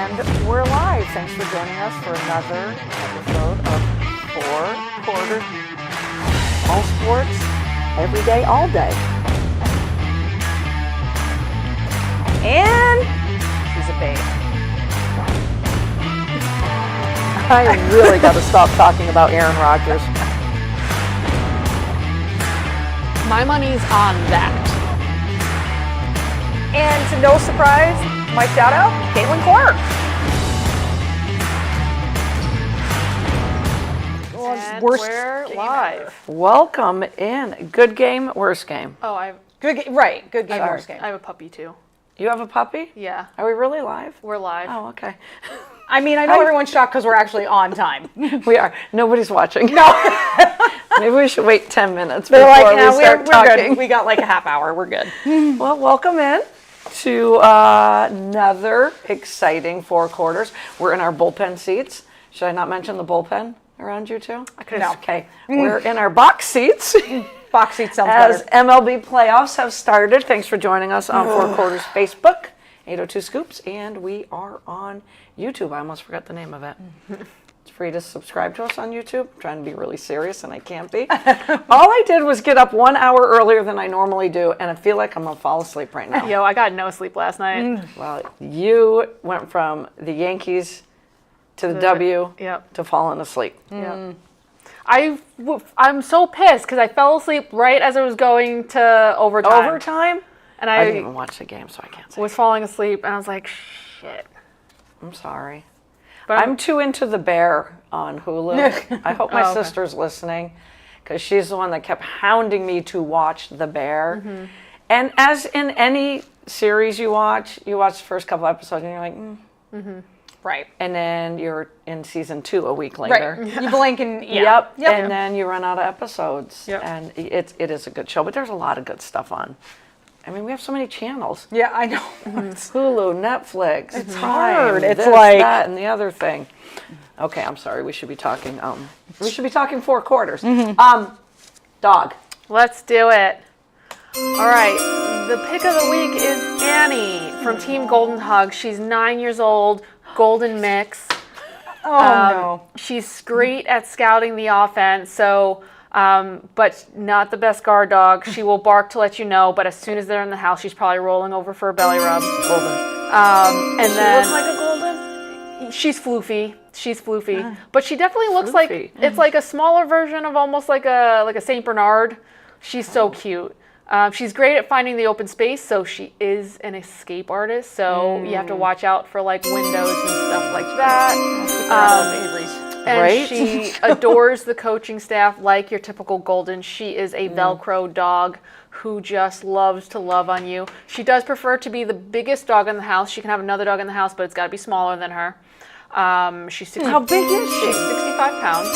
And we're live. Thanks for joining us for another episode of 4 Quarters. All sports, every day, all day. And she's a babe. I really got to stop talking about Aaron Rodgers. My money's on that. And to no surprise, my shout out, Caitlin Clark. And we're live. Welcome in. Good game, worst game. Oh, I have Good game, worst game. I have a puppy too. You have a puppy? Yeah, Are we really live? we're live. Oh, okay. I mean, I know everyone's shocked because we're actually on time. We are. Nobody's watching. No. Maybe we should wait 10 minutes They're before like, no, we start we're talking. good. We got like a half hour. We're good. Well, welcome in to another exciting 4 quarters. We're in our bullpen seats. Should I not mention the bullpen around you two? No. Okay. We're in our box seats. Box seat sounds As better. MLB playoffs have started. Thanks for joining us on 4 Quarters Facebook, 802 Scoops, and we are on YouTube. I almost forgot the name of it. It's free to subscribe to us on YouTube. I'm trying to be really serious, and I can't be. All I did was get up 1 hour earlier than I normally do, and I feel like I'm going to fall asleep right now. Yo, I got no sleep last night. Well, you went from the Yankees to the W Yep. to falling asleep. Yep. I'm so pissed because I fell asleep right as I was going to overtime. Overtime? And I didn't I even watch the game, so I can't say. was falling asleep, and I was like, shit. I'm sorry. But I'm too into The Bear on Hulu. I hope my Oh, okay. sister's listening because she's the one that kept hounding me to watch The Bear. Mm-hmm. And as in any series you watch the first couple episodes and you're like, Right. and then you're in season 2 a week later. Right. You blink and yeah. Yep. And then you run out of episodes. Yep. And it is a good show, but there's a lot of good stuff on. I mean, we have so many channels. Yeah, I know. Hulu, Netflix, It's Prime, hard. It's this, like- that, and the other thing. Okay, I'm sorry. We should be talking. 4 quarters. Dog. Let's do it. All right. The pick of the week is Annie from Team Golden Hug. She's 9 years old, golden mix. Oh no. She's great at scouting the offense, so but not the best guard dog. She will bark to let you know, but as soon as they're in the house, she's probably rolling over for a belly rub. Golden. And She then looks like a golden? she's floofy. She's floofy, but she definitely looks like Floofy. it's like a smaller version of almost like a Saint Bernard. She's so cute. She's great at finding the open space, so she is an escape artist. So you have to watch out for like windows and stuff like that. And Right? she adores the coaching staff like your typical golden. She is a Velcro dog who just loves to love on you. She does prefer to be the biggest dog in the house. She can have another dog in the house, but it's got to be smaller than her. She's 60, How big is she? she's 65 pounds.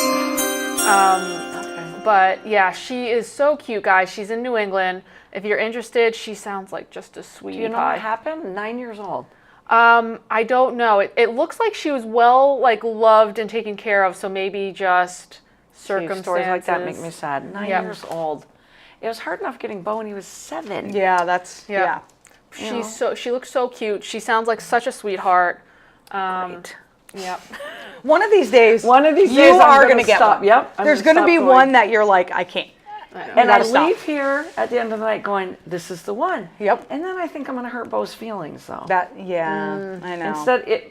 But yeah, she is so cute, guys. She's in New England. If you're interested, she sounds like just a sweetie Do you know pie. what happened? 9 years old. I don't know. It looks like she was well loved and taken care of, so maybe just circumstances. Stories like that make me sad. 9 Yep. years old. It was hard enough getting Bo when he was 7. Yeah, that's Yeah. yeah. She looks so cute. She sounds like such a sweetheart. Great. Yep. One of these days, One of these you days I'm are gonna gonna get stop. one. Yep, I'm There's gonna gonna be stop going. one that you're like, I can't. And I gotta stop. leave here at the end of the night going, this is the one. Yep. And then I think I'm going to hurt Bo's feelings, though. That I know. Instead,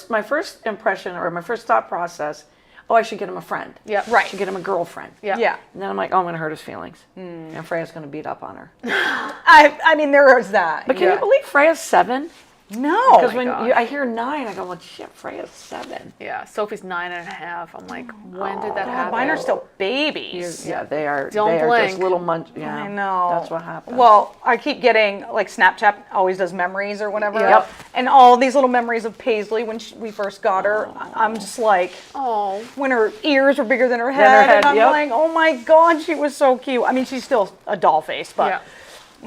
my first impression or my first thought process, I should get him a friend. Yep. I should get him a girlfriend. Yeah. Yeah. And then I'm like, I'm going to hurt his feelings. And Freya's going to beat up on her. I mean, there is that. But can you believe Freya's 7? No. Because when gosh. I hear 9, I go, well, shit, Freya's 7. Yeah. Sophie's 9.5. I'm like, when did that happen? Mine are still babies. Yeah, they are. Don't they are blink. just little munch. Yeah, I know. That's what happens. Well, I keep getting, like, Snapchat always does memories or whatever. Yep. And all these little memories of Paisley when we first got her. I'm just like, Oh. when her ears were bigger than her head. head, And I'm yep. like, oh my God, she was so cute. I mean, she's still a doll face, but Yeah.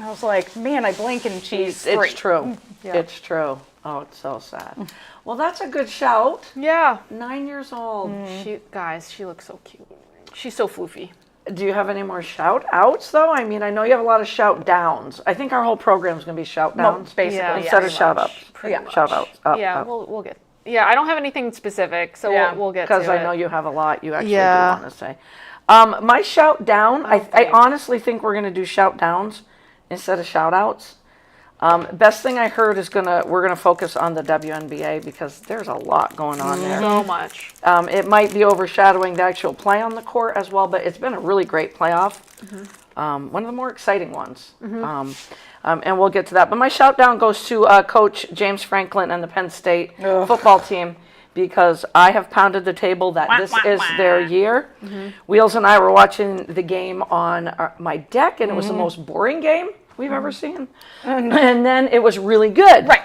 I was like, man, I blink and she's it's 3. true. Yeah. It's true. Oh, it's so sad. Well, that's a good shout. Yeah. 9 years old. She looks so cute. She's so floofy. Do you have any more shout outs though? I mean, I know you have a lot of shout downs. I think our whole program is going to be shout downs basically, Yeah, instead of pretty shout much. ups. Pretty Yeah. much. Shout outs. Up, Yeah, up. we'll get Yeah, I don't have anything specific, so Yeah, we'll get to it. Because I know you have a lot you actually Yeah. do want to say. My shout down, I thanks. honestly think we're going to do shout downs instead of shout outs. Best thing I heard is we're gonna focus on the WNBA because there's a lot going on there. So much. It might be overshadowing the actual play on the court as well, but it's been a really great playoff. One of the more exciting ones. And we'll get to that. But my shout down goes to Coach James Franklin and the Penn State football team because I have pounded the table that this is their year. Wheels and I were watching the game on my deck, and it was the most boring game we've ever seen. And then it was really good. Right.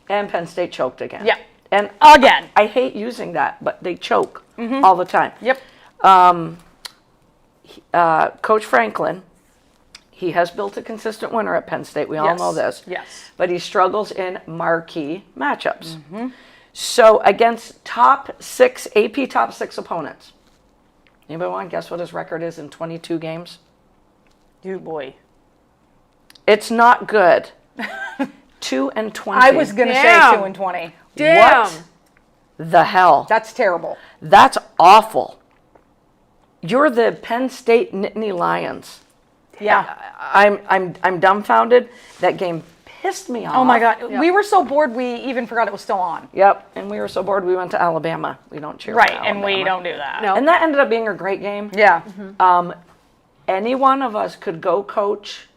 And Penn State choked again. Yeah. And Again. I hate using that, but they choke all the time. Yep. Coach Franklin, he has built a consistent winner at Penn State. We all know this. Yes. But he struggles in marquee matchups. So against AP top six opponents, anybody want to guess what his record is in 22 games? You boy. It's not good. 2-20. I was gonna say Damn. 2-20. Damn. What the hell? That's terrible. That's awful. You're the Penn State Nittany Lions. Yeah. I'm dumbfounded. That game pissed me off. Oh my God. We were so bored we even forgot it was still on. Yep. And we were so bored we went to Alabama. We don't cheer Right, for and we Alabama. don't do that. No. And that ended up being a great game. Yeah. Any one of us could go coach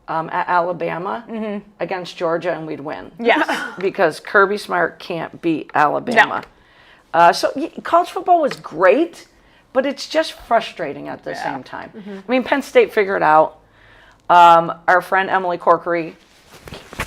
at Alabama against Georgia and we'd win. Yes. Because Kirby Smart can't beat Alabama. College football was great, but it's just frustrating at the same time. I mean, Penn State figured it out. Our friend Emily Corkery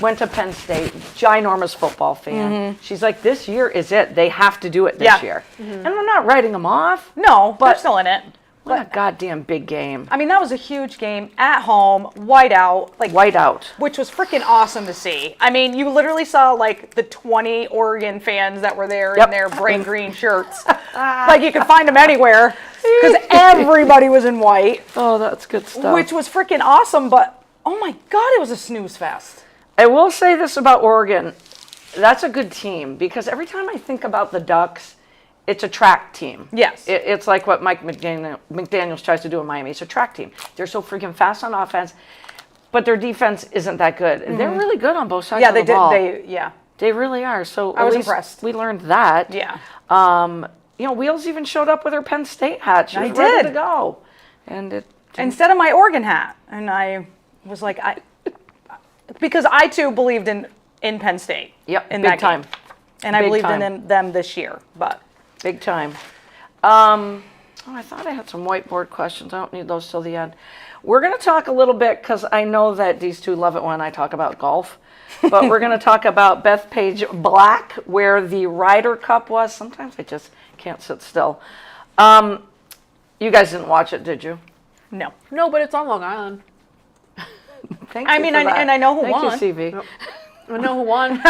went to Penn State, ginormous football fan. She's like, this year is it. They have to do it this year. And I'm not writing them off. No, but they're still in it. What a goddamn big game. I mean, that was a huge game at home, whiteout, Whiteout. which was freaking awesome to see. I mean, you literally saw like the 20 Oregon fans that were there in their bright green shirts. Like you could find them anywhere because everybody was in white, Oh, that's good stuff. which was freaking awesome. But oh my God, it was a snooze fest. I will say this about Oregon. That's a good team because every time I think about the Ducks, it's a track team. Yes. It's like what Mike McDaniels tries to do in Miami. It's a track team. They're so freaking fast on offense, but their defense isn't that good. They're really good on both sides Yeah, of the they did. ball. They They really are. So I at was least impressed. we learned that. Yeah. Wheels even showed up with her Penn State hat. She was I ready did. to go. And it Instead of my Oregon hat, and I was like, because I too believed in Penn State. Yep, in big that time. game. And I Big believed time. in them this year, but. Big time. I thought I had some whiteboard questions. I don't need those till the end. We're going to talk a little bit because I know that these two love it when I talk about golf. But we're going to talk about Bethpage Black, where the Ryder Cup was. Sometimes I just can't sit still. You guys didn't watch it, did you? No. No, but it's on Long Island. Thank I you mean, for that. and I know who won. Thank you, CV. I know who won.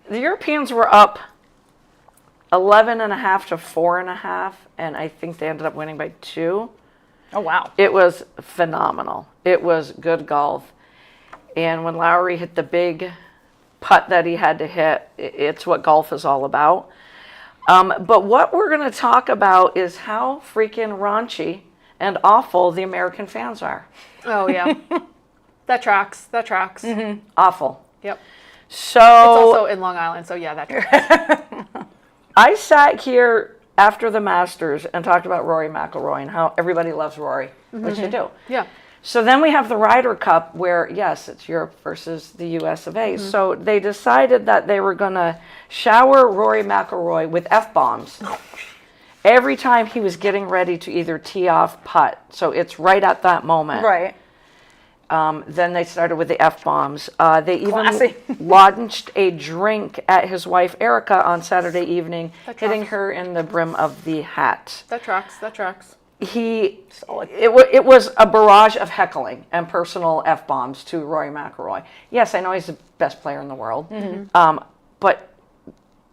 The Europeans were up 11.5 to 4.5, and I think they ended up winning by 2. Oh, wow. It was phenomenal. It was good golf. And when Lowry hit the big putt that he had to hit, it's what golf is all about. But what we're going to talk about is how freaking raunchy and awful the American fans are. Oh, yeah. That tracks. That tracks. Awful. Yep. So It's also in Long Island, so yeah, that tracks. I sat here after the Masters and talked about Rory McIlroy and how everybody loves Rory, which you do. Yeah. So then we have the Ryder Cup where, yes, it's Europe versus the US of A. So they decided that they were going to shower Rory McIlroy with F-bombs every time he was getting ready to either tee off, putt. So it's right at that moment. Right. Then they started with the F-bombs. They even Classy. launched a drink at his wife Erica on Saturday evening, That hitting tracks. her in the brim of the hat. That tracks. That tracks. It was a barrage of heckling and personal F-bombs to Rory McIlroy. Yes, I know he's the best player in the world, but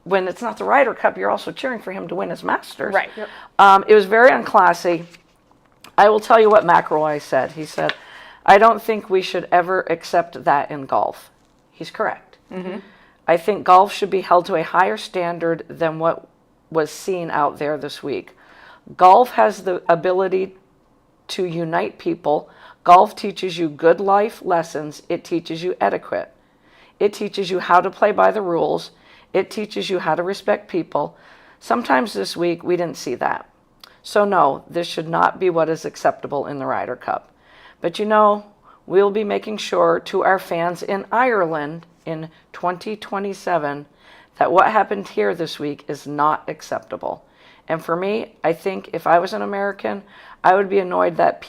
when it's not the Ryder Cup, you're also cheering for him to win his Masters. Right. Yep. It was very unclassy. I will tell you what McIlroy said. He said, "I don't think we should ever accept that in golf." He's correct. I think golf should be held to a higher standard than what was seen out there this week. Golf has the ability to unite people. Golf teaches you good life lessons. It teaches you etiquette. It teaches you how to play by the rules. It teaches you how to respect people. Sometimes this week we didn't see that. So no, this should not be what is acceptable in the Ryder Cup. But we'll be making sure to our fans in Ireland in 2027 that what happened here this week is not acceptable. And for me, I think if I was an American, I would be annoyed that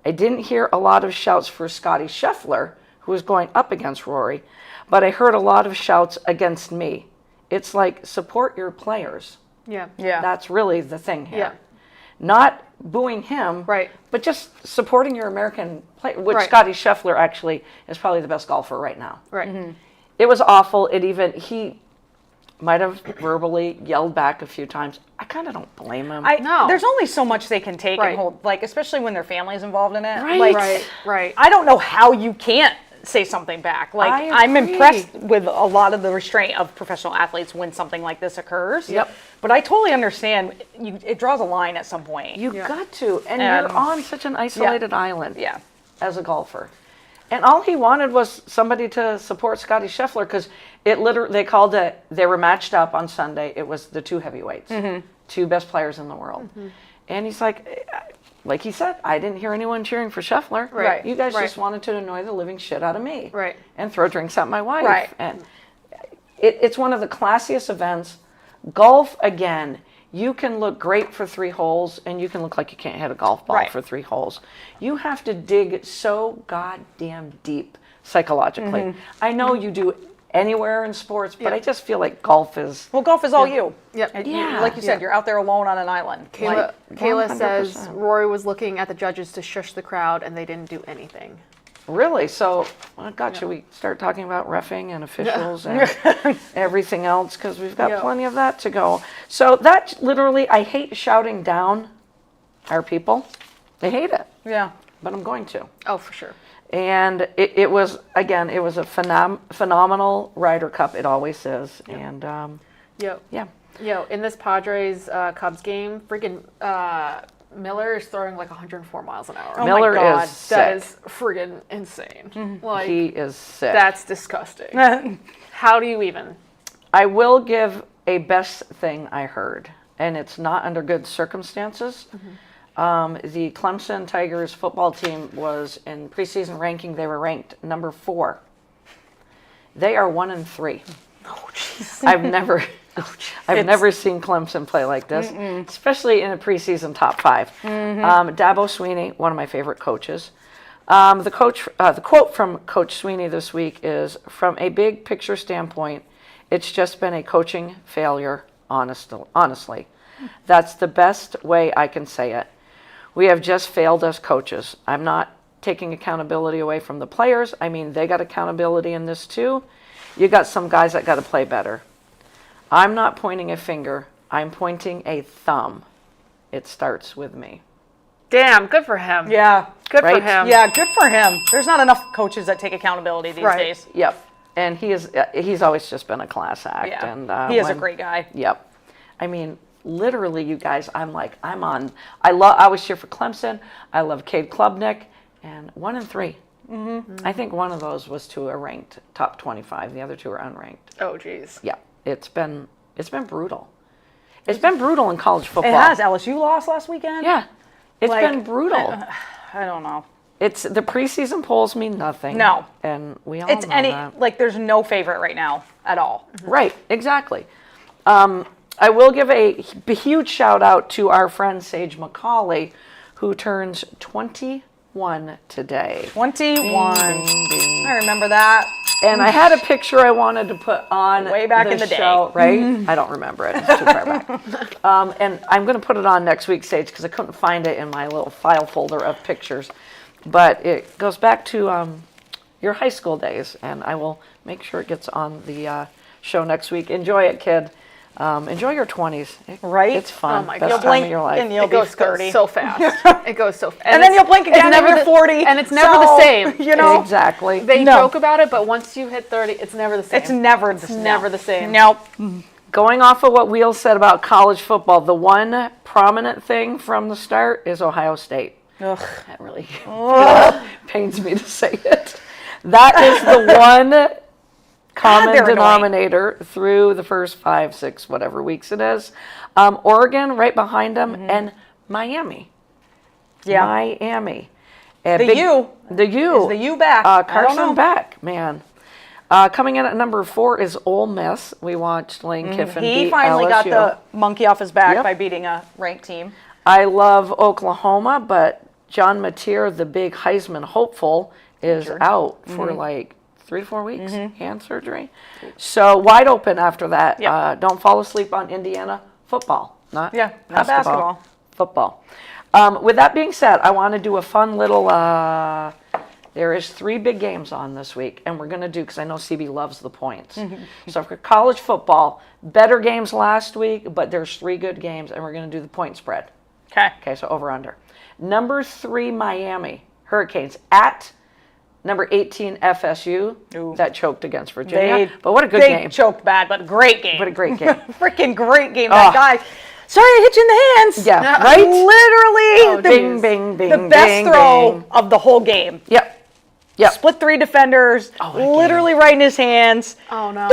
I didn't hear a lot of shouts for Scottie Scheffler, who was going up against Rory, but I heard a lot of shouts against me. It's like, support your players. Yeah. That's really the thing here. Yeah. Not booing him, Right. but just supporting your American player, which Right. Scottie Scheffler actually is probably the best golfer right now. Right. It was awful. He might have verbally yelled back a few times. I kind of don't blame him. No. There's only so much they can take Right. and hold, like, especially when their family's involved in it. Right. Like, Right. I don't know how you can't say something back. Like, I I'm agree. impressed with a lot of the restraint of professional athletes when something like this occurs. Yep. But I totally understand. It draws a line at some point. You got to. And And- you're on such an isolated island Yeah. as a golfer. And all he wanted was somebody to support Scottie Scheffler because they were matched up on Sunday. It was the two heavyweights, two best players in the world. And he's like he said, I didn't hear anyone cheering for Scheffler. Right. You guys Right. just wanted to annoy the living shit out of me. Right. And throw drinks at my wife. Right. And it's one of the classiest events. Golf, again, you can look great for 3 holes and you can look like you can't hit a golf ball Right. for 3 holes. You have to dig so goddamn deep psychologically. I know you do anywhere in sports, but I just feel like golf is. Well, golf is all you. Yep. And Yeah. like you said, you're out there alone on an island. Kayla, Kayla says 100%. Rory was looking at the judges to shush the crowd and they didn't do anything. Really? So, should we start talking about reffing and officials and everything else? Because we've got Yeah. plenty of that to go. So that literally, I hate shouting down our people. I hate it, Yeah. but I'm going to. Oh, for sure. And it was a phenomenal Ryder Cup. It always is. And Yo, yeah. in this Padres Cubs game, freaking Miller is throwing like 104 miles an hour. Oh Miller my God. is That sick. is friggin' insane. Like, He is sick. that's disgusting. How do you even? I will give a best thing I heard, and it's not under good circumstances. The Clemson Tigers football team was in preseason ranking. They were ranked number 4. They are 1-3. Oh, jeez. I've never seen Clemson play like this, especially in a preseason top 5. Dabo Sweeney, one of my favorite coaches. The quote from Coach Sweeney this week is, "From a big picture standpoint, it's just been a coaching failure, honestly. That's the best way I can say it. We have just failed as coaches. I'm not taking accountability away from the players. I mean, they got accountability in this too. You got some guys that got to play better. I'm not pointing a finger. I'm pointing a thumb. It starts with me." Damn, good for him. Yeah. Good for Right? him. Yeah, good for him. There's not enough coaches that take accountability these Right. days. Yep. And he's always just been a class act. Yeah. And He is a great guy. Yep. I mean, literally, you guys, I always cheer for Clemson. I love Cade Klubnik, and 1-3. I think one of those was to a ranked top 25. The other 2 are unranked. Oh, jeez. Yeah. It's been brutal. It's been brutal in college football. It has. LSU lost last weekend. Yeah. It's Like, been brutal. I don't know. It's the preseason polls mean nothing. No. And we all It's know that. like there's no favorite right now at all. Right, exactly. I will give a huge shout out to our friend Sage McCauley, who turns 21 today. 21. Ding, ding. I remember that. And I had a picture I wanted to put on Way back in the day. show, right? I don't remember it. It's too far back. And I'm going to put it on next week, Sage, because I couldn't find it in my little file folder of pictures. But it goes back to your high school days, and I will make sure it gets on the show next week. Enjoy it, kid. Enjoy your 20s. Right? It's fun. Oh my Best God. time of your life. And you'll It be goes 30. so fast. It goes so fast. And then you'll blink again and you're 40. And it's never the So, same. You know? Exactly. They No. joke about it, but once you hit 30, it's never the same. It's never the same. never the same. Nope. Going off of what Wheels said about college football, the one prominent thing from the start is Ohio State. Ugh. That really pains me to say it. That is the one common they're annoying. denominator through the first 5, 6, whatever weeks it is. Oregon right behind them, and Miami. Yeah. Miami. And The U. The U. Is the U back? I don't know. Carson Beck, man. Coming in at number 4 is Ole Miss. We watched Lane Kiffin He beat finally got LSU. the monkey off his back Yep. by beating a ranked team. I love Oklahoma, but John Mateer, the big Heisman hopeful, is out for like 3 to 4 weeks, hand surgery. So wide open after that. Yep. Don't fall asleep on Indiana football, not not basketball. Football. With that being said, I want to do a fun little. There is 3 big games on this week, and we're going to do, because I know CB loves the points. So for college football, better games last week, but there's 3 good games, and we're going to do the point spread. Okay. Okay, so over under. Number 3, Miami Hurricanes at number 18, FSU. Ooh. That choked against Virginia. But what a good they game. choked bad, but great game. What a great game. Freaking great game. Oh. That guy. Sorry, I hit you in the hands. Yeah, right? Literally the, Bing, bing, bing, the best bing, throw bing. of the whole game. Yep. Yep. Split 3 defenders, what a literally right in his hands. Oh, no.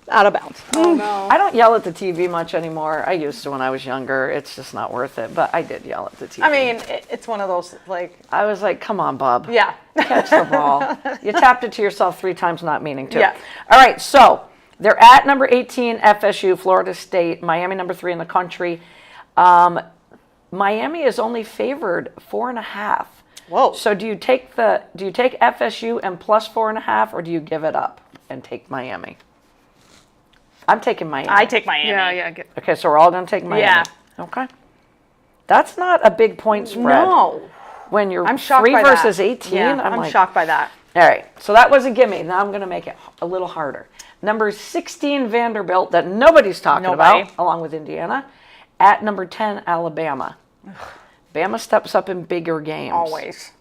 Out of bounds. Oh, no. I don't yell at the TV much anymore. I used to when I was younger. It's just not worth it. But I did yell at the TV. I mean, it's one of those, like, I was like, come on, Bob. yeah. Catch the ball. You tapped it to yourself 3 times, not meaning to. Yeah. All right, so they're at number 18, FSU, Florida State, Miami number 3 in the country. Miami is only favored 4.5. Whoa. So do you take FSU and plus 4.5, or do you give it up and take Miami? I'm taking Miami. I take Miami. Yeah. Okay, so we're all going to take Miami. Yeah. Okay. That's not a big point spread. No. When you're I'm shocked 3 by versus that. 18, Yeah, I'm like, shocked by that. all right, so that was a gimme. Now I'm going to make it a little harder. Number 16, Vanderbilt, that nobody's talking about, along with Indiana. At number 10, Alabama. Bama steps up in bigger games. Always.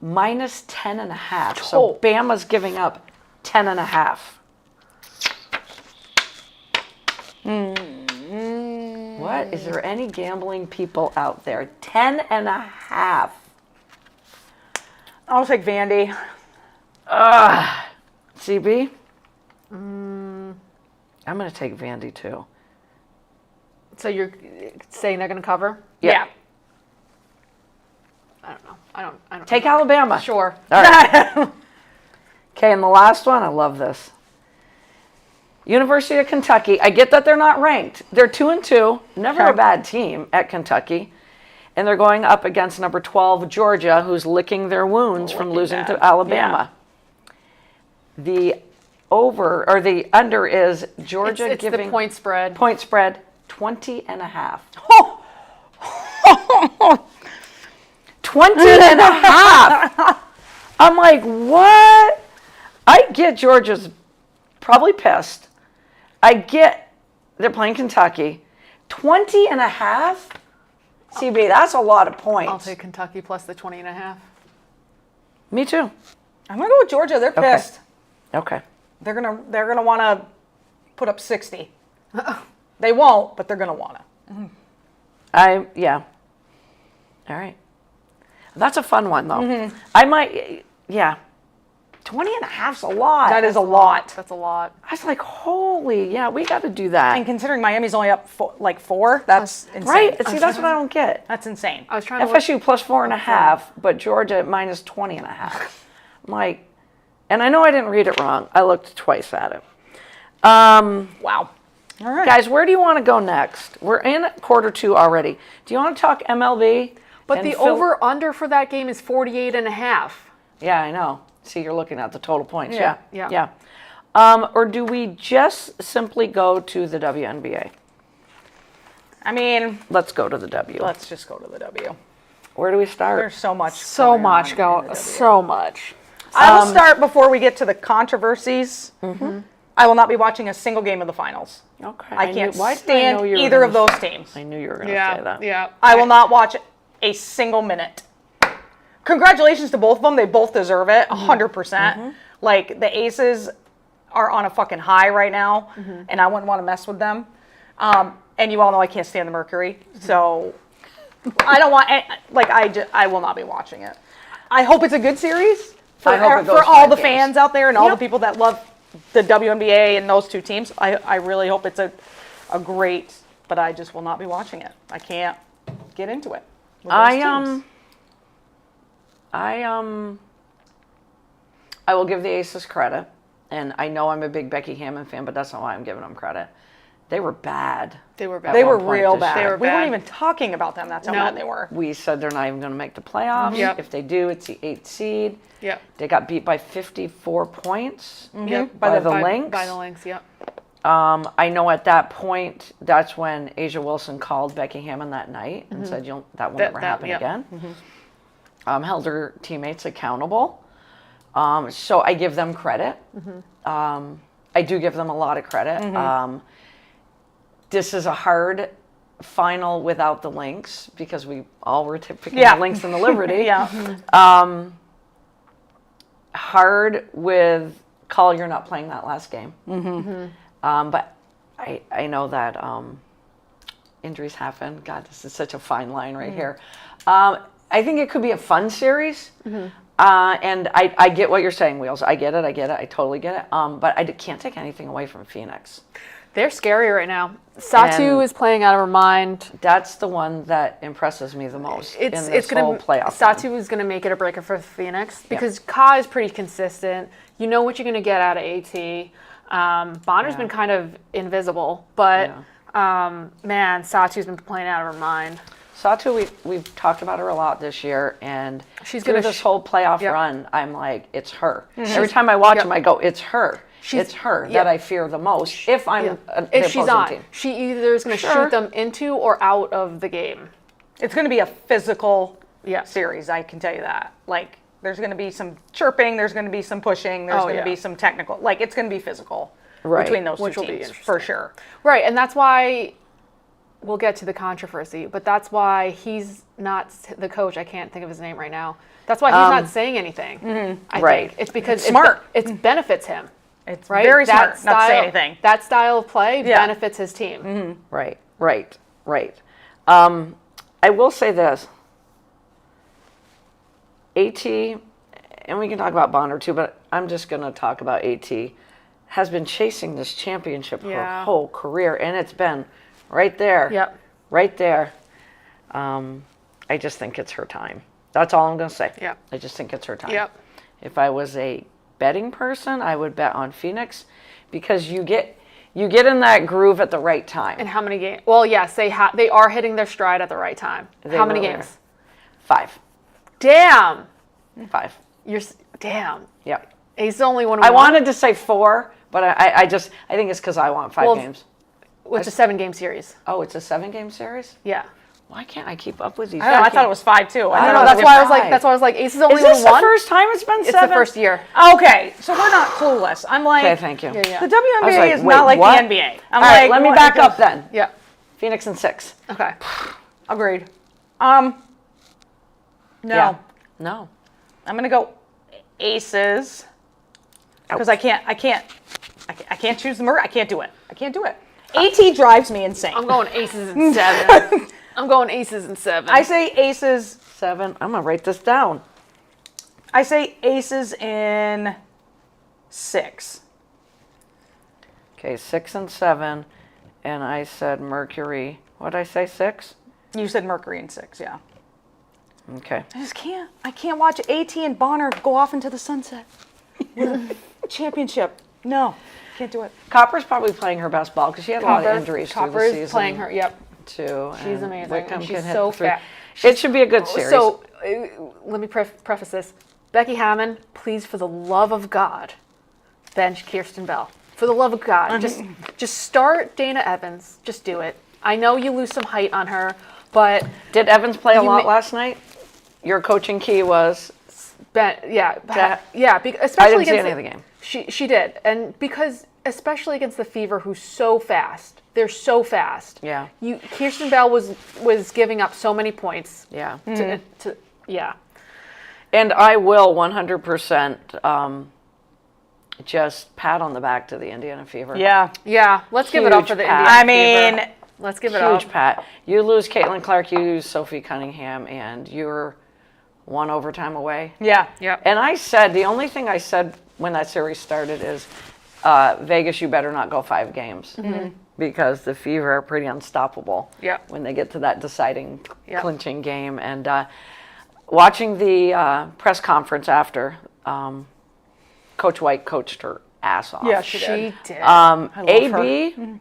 Minus 10.5. Oh. So Bama's giving up 10.5. What? Is there any gambling people out there? 10.5. I'll take Vandy. CB? I'm going to take Vandy too. So you're saying they're going to cover? Yeah. I don't know. I don't Take know. Alabama. Sure. All right. Okay, and the last one, I love this. University of Kentucky. I get that they're not ranked. They're 2-2, never a bad team at Kentucky. And they're going up against number 12, Georgia, who's licking their wounds from losing to Alabama. The over or the under is Georgia It's giving the point spread. point spread 20.5. 20.5. I'm like, what? I get Georgia's probably pissed. I get they're playing Kentucky. 20.5? CB, that's a lot of points. I'll take Kentucky plus the 20.5. Me too. I'm gonna go with Georgia. They're pissed. Okay. They're gonna want to put up 60. They won't, but they're gonna want to. Yeah. All right. That's a fun one though. I might, 20.5's a lot. That is a lot. That's a lot. I was like, holy, yeah, we got to do that. And considering Miami's only up 4, that's insane. Right? See, that's what I don't get. That's insane. I was trying to look. FSU plus 4.5, but Georgia minus 20.5. I'm like, and I know I didn't read it wrong. I looked twice at it. Wow. All right. Guys, where do you want to go next? We're in Q2 already. Do you want to talk MLB? But and the over-under for that game is 48.5. Yeah, I know. See, you're looking at the total points. Yeah. Yeah. Or do we just simply go to the WNBA? I mean, Let's go to the W. let's just go to the W. Where do we start? There's so much. So going much on go. in the W. So much. I will start before we get to the controversies. I will not be watching a single game of the finals. Okay. I can't why did I stand know you were either gonna of those say- teams. I knew you were going to Yeah, say that. yeah. I will not watch a single minute. Congratulations to both of them. They both deserve it, 100%. Like, the Aces are on a fucking high right now, and I wouldn't want to mess with them. And you all know I can't stand the Mercury, so I don't want, I will not be watching it. I hope it's a good series I hope it goes for all 5 the games. fans out there and all the Yep. people that love the WNBA and those 2 teams. I really hope it's a great, but I just will not be watching it. I can't get into it with those teams. I will give the Aces credit, and I know I'm a big Becky Hammon fan, but that's not why I'm giving them credit. They were bad. They were bad. They were one point real this bad. year. They were We weren't bad. even talking about them. That's how No. bad they were. We said they're not even going to make the playoffs. Yep. If they do, it's the 8th seed. Yep. They got beat by 54 points Yep. by the Lynx. By the Lynx, yep. I know at that point, that's when Asia Wilson called Becky Hammon that night and said, that won't ever happen yep. again. Held her teammates accountable. So I give them credit. I do give them a lot of credit. This is a hard final without the Lynx because we all were picking Yeah. the Lynx and the Liberty. Yeah. Hard with call you're not playing that last game. But I know that injuries happen. God, this is such a fine line right here. I think it could be a fun series. And I get what you're saying, Wheels. I get it. I totally get it. But I can't take anything away from Phoenix. They're scary right now. Satu And- is playing out of her mind. That's the one that impresses me the most in It's this gonna whole playoff. run. Satu is gonna make it or break it for Phoenix because Ka is pretty consistent. You know what you're gonna get out of AT. Bonner's been kind of invisible, but man, Satu's been playing out of her mind. Satu, we've talked about her a lot this year, and She's through gonna this whole playoff Yep. run, I'm like, it's her. Every time I watch them, I go, it's her. It's her Yep. that I fear the most. If I'm the If she's opposing on, team. she either is gonna Sure. shoot them into or out of the game. It's going to be a physical Yeah. series, I can tell you that. Like, there's going to be some chirping, there's going to be some pushing, there's Oh, going to yeah. be some technical. Like, it's going to be physical Right. between those Which two will be teams, interesting. for sure. Right, and that's why we'll get to the controversy, but that's why he's not the coach. I can't think of his name right now. That's why he's not saying anything. I Right. think it's because It's smart. It benefits him. It's Right? very That smart not to say anything. That style of play Yeah. benefits his team. Right. I will say this. AT, and we can talk about Bonner too, but I'm just going to talk about AT, has been chasing this championship Yeah. her whole career, and it's been right there. Yep. Right there. I just think it's her time. That's all I'm going to say. Yep. I just think it's her time. Yep. If I was a betting person, I would bet on Phoenix because you get in that groove at the right time. And how many games? Well, yes, they are hitting their stride at the right time. They How many really games? are. 5. Damn. 5. Damn. Yep. He's the only one. I wanted to say 4, but I think it's because I want 5 Well, games. It's a 7-game series. Oh, it's a 7-game series? Yeah. Why can't I keep up with these? I don't know, I thought it was 5 too. I I don't know. know, That's it's why I was like. five. That's why I was like. Ace is only Is this one. the first time it's been 7? It's the first year. Okay, so we're not clueless. I'm like, Okay, thank you. Yeah. the WNBA was like, is wait, not like what? the NBA. I'm All right, like, let me what- back up then. Yeah. Phoenix and 6. Okay. Agreed. No. Yeah. No. I'm gonna go Aces because I can't choose the I can't do it. I can't do it. AT drives me insane. I'm going Aces in 7. I'm going Aces in 7. I say Aces. 7. I'm going to write this down. I say Aces in 6. Okay, 6 and 7. And I said Mercury. What did I say, 6? You said Mercury in 6, yeah. Okay. I just can't. I can't watch AT and Bonner go off into the sunset. Championship. No, can't do it. Copper's probably playing her best ball because she had a lot of injuries through Copper the is season. playing her. Yep. Too. She's and amazing. Wickham And she's can hit so the three. fast. It should be a good series. So let me preface this. Becky Hammon, please, for the love of God, bench Kirsten Bell. For the love of God, just start Dana Evans. Just do it. I know you lose some height on her, but Did Evans play a You lot ma- last night? Your coaching key was especially I didn't see against any of the game. She did, and because especially against the Fever, who's so fast. They're so fast. Yeah. Kirsten Bell was giving up so many points. Yeah. Yeah. And I will 100% just pat on the back to the Indiana Fever. Yeah. Yeah. Let's give it up Huge for the pat. Indiana Fever. Let's give it up. Huge pat. You lose Caitlin Clark, you lose Sophie Cunningham, and you're one overtime away. Yeah. Yep. And I said, the only thing I said when that series started is, Vegas, you better not go 5 games. Because the Fever are pretty unstoppable when they get to that deciding, clinching game. And watching the press conference after, Coach White coached her ass off. Yeah, she did. AB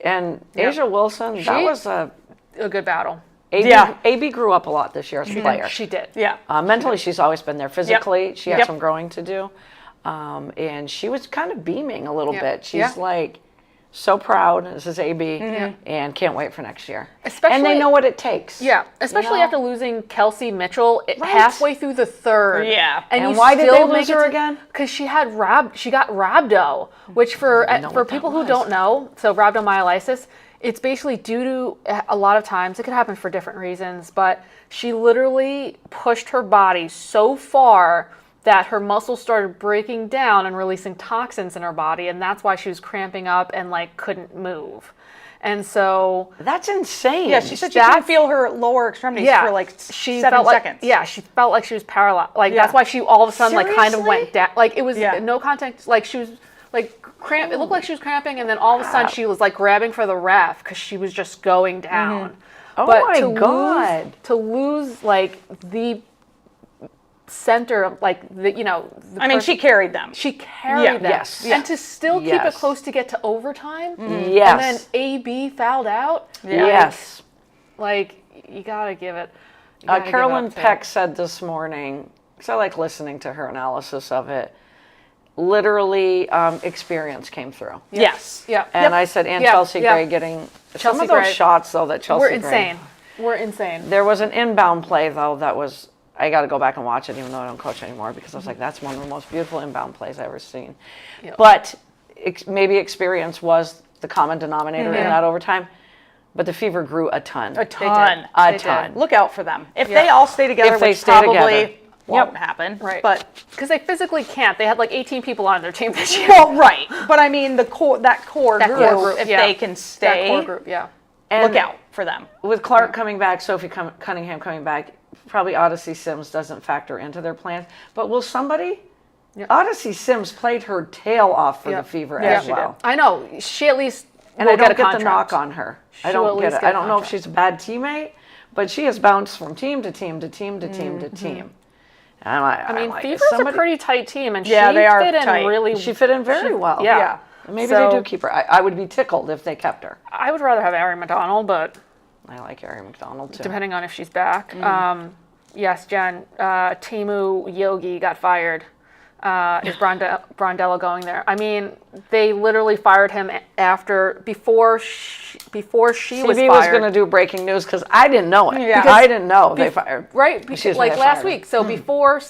and Asia Wilson, that was a good battle. AB grew up a lot this year as a player. She did. Yeah. Mentally, she's always been there. Physically, she had some growing to do. And she was kind of beaming a little bit. She's like so proud. This is AB, and can't wait for next year. And they know what it takes. Yeah, especially after losing Kelsey Mitchell halfway through the third. Yeah. And why did they lose her again? Because she got rhabdo, which for people who don't know, so rhabdomyolysis, it's basically due to a lot of times, it could happen for different reasons, but she literally pushed her body so far that her muscles started breaking down and releasing toxins in her body, and that's why she was cramping up and couldn't move. And so that's insane. Yeah, she said she couldn't feel her lower extremities for 7 seconds. Yeah, she felt like she was paralyzed. That's why she all of a sudden kind of went down. It was no contact. She was cramp. It looked like she was cramping, and then all of a sudden she was grabbing for the ref because she was just going down. Oh my God! To lose the center of I mean, she carried them. She carried them. Yes. And to still keep it close to get to overtime. Yes. And then AB fouled out. Yes. You gotta give it. Carolyn Peck said this morning, because I like listening to her analysis of it, literally experience came through. Yes. Yeah. And I said, and Chelsea Gray getting some of those shots, though, that Chelsea Gray. We're insane. There was an inbound play, though, that was, I got to go back and watch it, even though I don't coach anymore, because I was like, that's one of the most beautiful inbound plays I've ever seen. Yep. But maybe experience was the common denominator in that overtime. But the Fever grew a ton. A ton. A ton. Look out for them. If they all stay together, which probably won't happen. Right. But because they physically can't. They had 18 people on their team this year. Well, right. But I mean, that core group, if they can stay. That core group, And look out for them. With Clark coming back, Sophie Cunningham coming back, probably Odyssey Sims doesn't factor into their plans. But will somebody? Odyssey Sims played her tail off for the Fever as well. I know. She at least and I don't get the knock on her. I don't get it. I don't know if she's a bad teammate, but she has bounced from team to team to team to team to team. And Fever's a pretty tight team, and she they are fit in tight. really. She fit in very well. Yeah. Maybe they do keep her. I would be tickled if they kept her. I would rather have Ari McDonald, but I like Ari McDonald too. Depending on if she's back. Yes, Jen. Timu Yogi got fired. Is Brondello going there? I mean, they literally fired him before she was fired. CB was going to do breaking news because I didn't know it. Yeah. I didn't know they fired. Right, last week. So before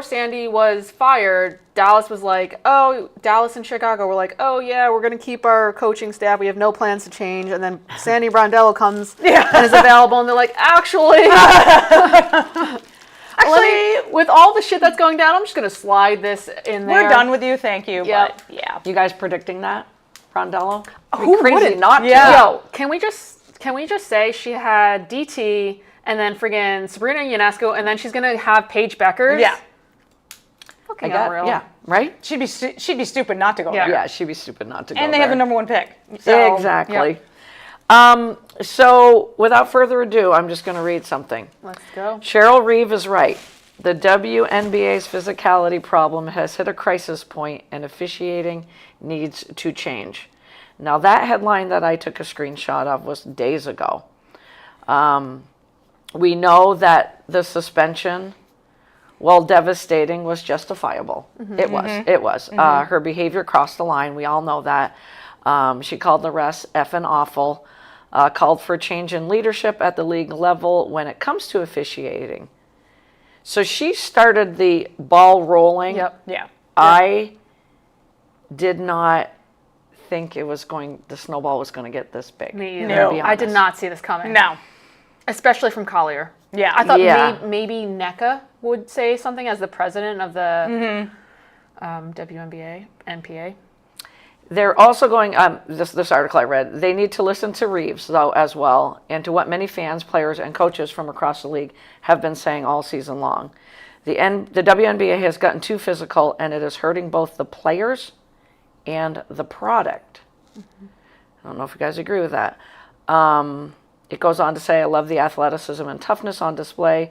Sandy was fired, Dallas was Dallas and Chicago were oh yeah, we're going to keep our coaching staff. We have no plans to change. And then Sandy Brondello comes and is available, and they're actually, with all the shit that's going down, I'm just going to slide this in there. We're done with you, thank you. Yep. But yeah. You guys predicting that, Brondello? Who crazy wouldn't? Not to. Yo, can we just say she had DT and then friggin' Sabrina Ionescu, and then she's going to have Paige Beckers? Yeah. Fucking unreal. Yeah, right? She'd be stupid not to go there. Yeah, she'd be stupid not to go there. And they have the number 1 pick. So, exactly. So without further ado, I'm just going to read something. Let's go. Cheryl Reeve is right. The WNBA's physicality problem has hit a crisis point, and officiating needs to change. Now, that headline that I took a screenshot of was days ago. We know that the suspension, while devastating, was justifiable. Mm-hmm. It was. Mm-hmm. Her behavior crossed the line. We all know that. She called the refs effing awful, called for change in leadership at the league level when it comes to officiating. So she started the ball rolling. Yep. Yeah. I did not think the snowball was going to get this big. Me either. No. to be I did honest. not see this coming. No. Especially from Collier. Yeah. I thought Yeah. maybe NECA would say something as the president of the WNBA, NPA. They're also going, this article I read, they need to listen to Reeves, though, as well, and to what many fans, players, and coaches from across the league have been saying all season long. The WNBA has gotten too physical, and it is hurting both the players and the product. I don't know if you guys agree with that. It goes on to say, I love the athleticism and toughness on display,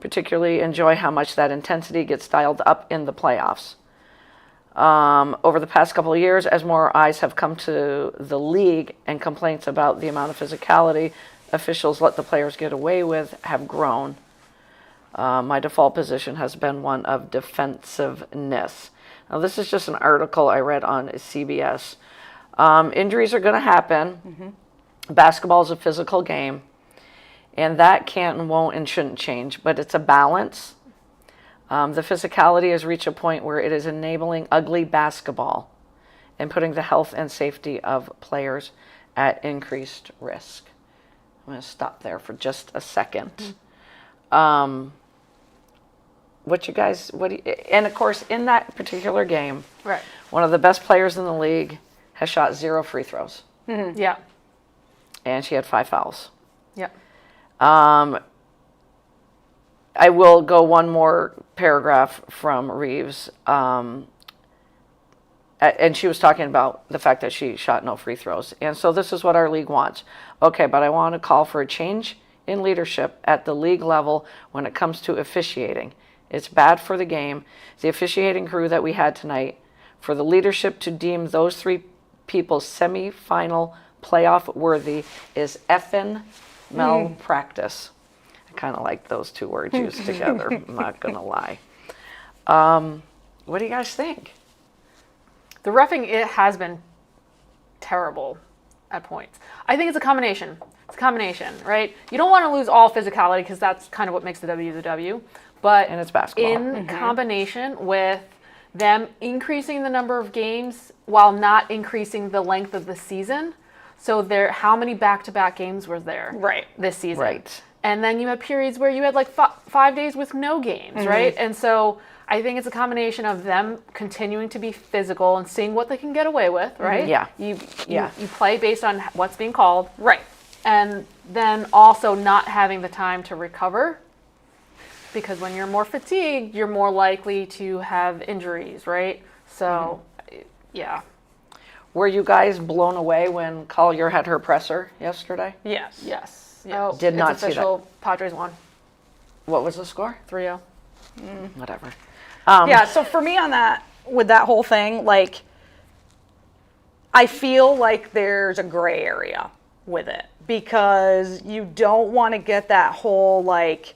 particularly enjoy how much that intensity gets dialed up in the playoffs. Over the past couple of years, as more eyes have come to the league and complaints about the amount of physicality officials let the players get away with have grown, my default position has been one of defensiveness. Now, this is just an article I read on CBS. Injuries are going to happen. Basketball is a physical game, and that can't and won't and shouldn't change, but it's a balance. The physicality has reached a point where it is enabling ugly basketball and putting the health and safety of players at increased risk. I'm going to stop there for just a second. And of course, in that particular game, Right. one of the best players in the league has shot 0 free throws, Yeah. and she had 5 fouls. Yeah. I will go one more paragraph from Reeves. And she was talking about the fact that she shot no free throws. And so this is what our league wants. Okay, but I want to call for a change in leadership at the league level when it comes to officiating. It's bad for the game. The officiating crew that we had tonight, for the leadership to deem those 3 people semifinal playoff worthy is effing malpractice. I kind of like those 2 words used together. I'm not going to lie. What do you guys think? The reffing, it has been terrible at points. I think it's a combination. It's a combination, right? You don't want to lose all physicality because that's kind of what makes the W. But And it's basketball. in combination with them increasing the number of games while not increasing the length of the season. So how many back-to-back games were there this season? Right. And then you had periods where you had like 5 days with no games, right? And so I think it's a combination of them continuing to be physical and seeing what they can get away with, right? Yeah. You Yeah. play based on what's being called. Right. And then also not having the time to recover, because when you're more fatigued, you're more likely to have injuries, right? So, yeah. Were you guys blown away when Collier had her presser yesterday? Yes. Yes. Yes. Did it's not see official. Padres won What was the score? 3-0. Whatever. Yeah, so for me on that, with that whole thing, like, I feel like there's a gray area with it because you don't want to get that whole, like,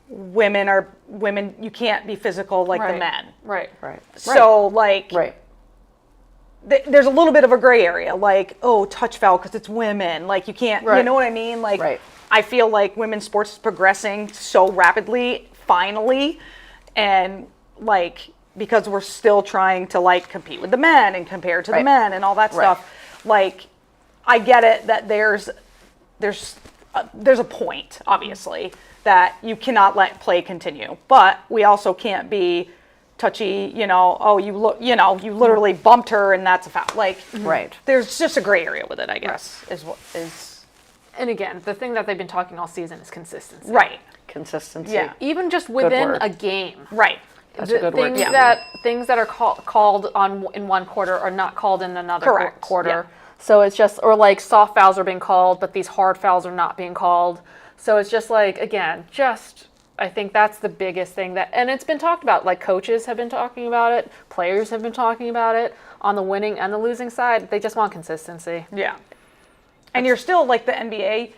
women, you can't be physical like the men. Right. Right. So, like, Right. there's a little bit of a gray area, like, oh, touch foul because it's women. Like, you can't, you Right. know what I mean? Like, Right. I feel like women's sports is progressing so rapidly, finally, and, like, because we're still trying to, like, compete with the men and compare to the Right. men and all that Right. stuff. Like, I get it that there's a point, obviously, that you cannot let play continue, but we also can't be touchy, oh, you literally bumped her and that's a foul. Like, Right. there's just a gray area with it, I guess, is And again, the thing that they've been talking all season is consistency. right. Consistency. Yeah. Even just within word. a game. Right. That's a good word. Things that are called in one quarter are not called in another Correct. quarter. Yeah. So it's just, or like soft fouls are being called, but these hard fouls are not being called. So it's just like, again, I think that's the biggest thing and it's been talked about. Like coaches have been talking about it, players have been talking about it on the winning and the losing side. They just want consistency. Yeah. And you're still, like the NBA,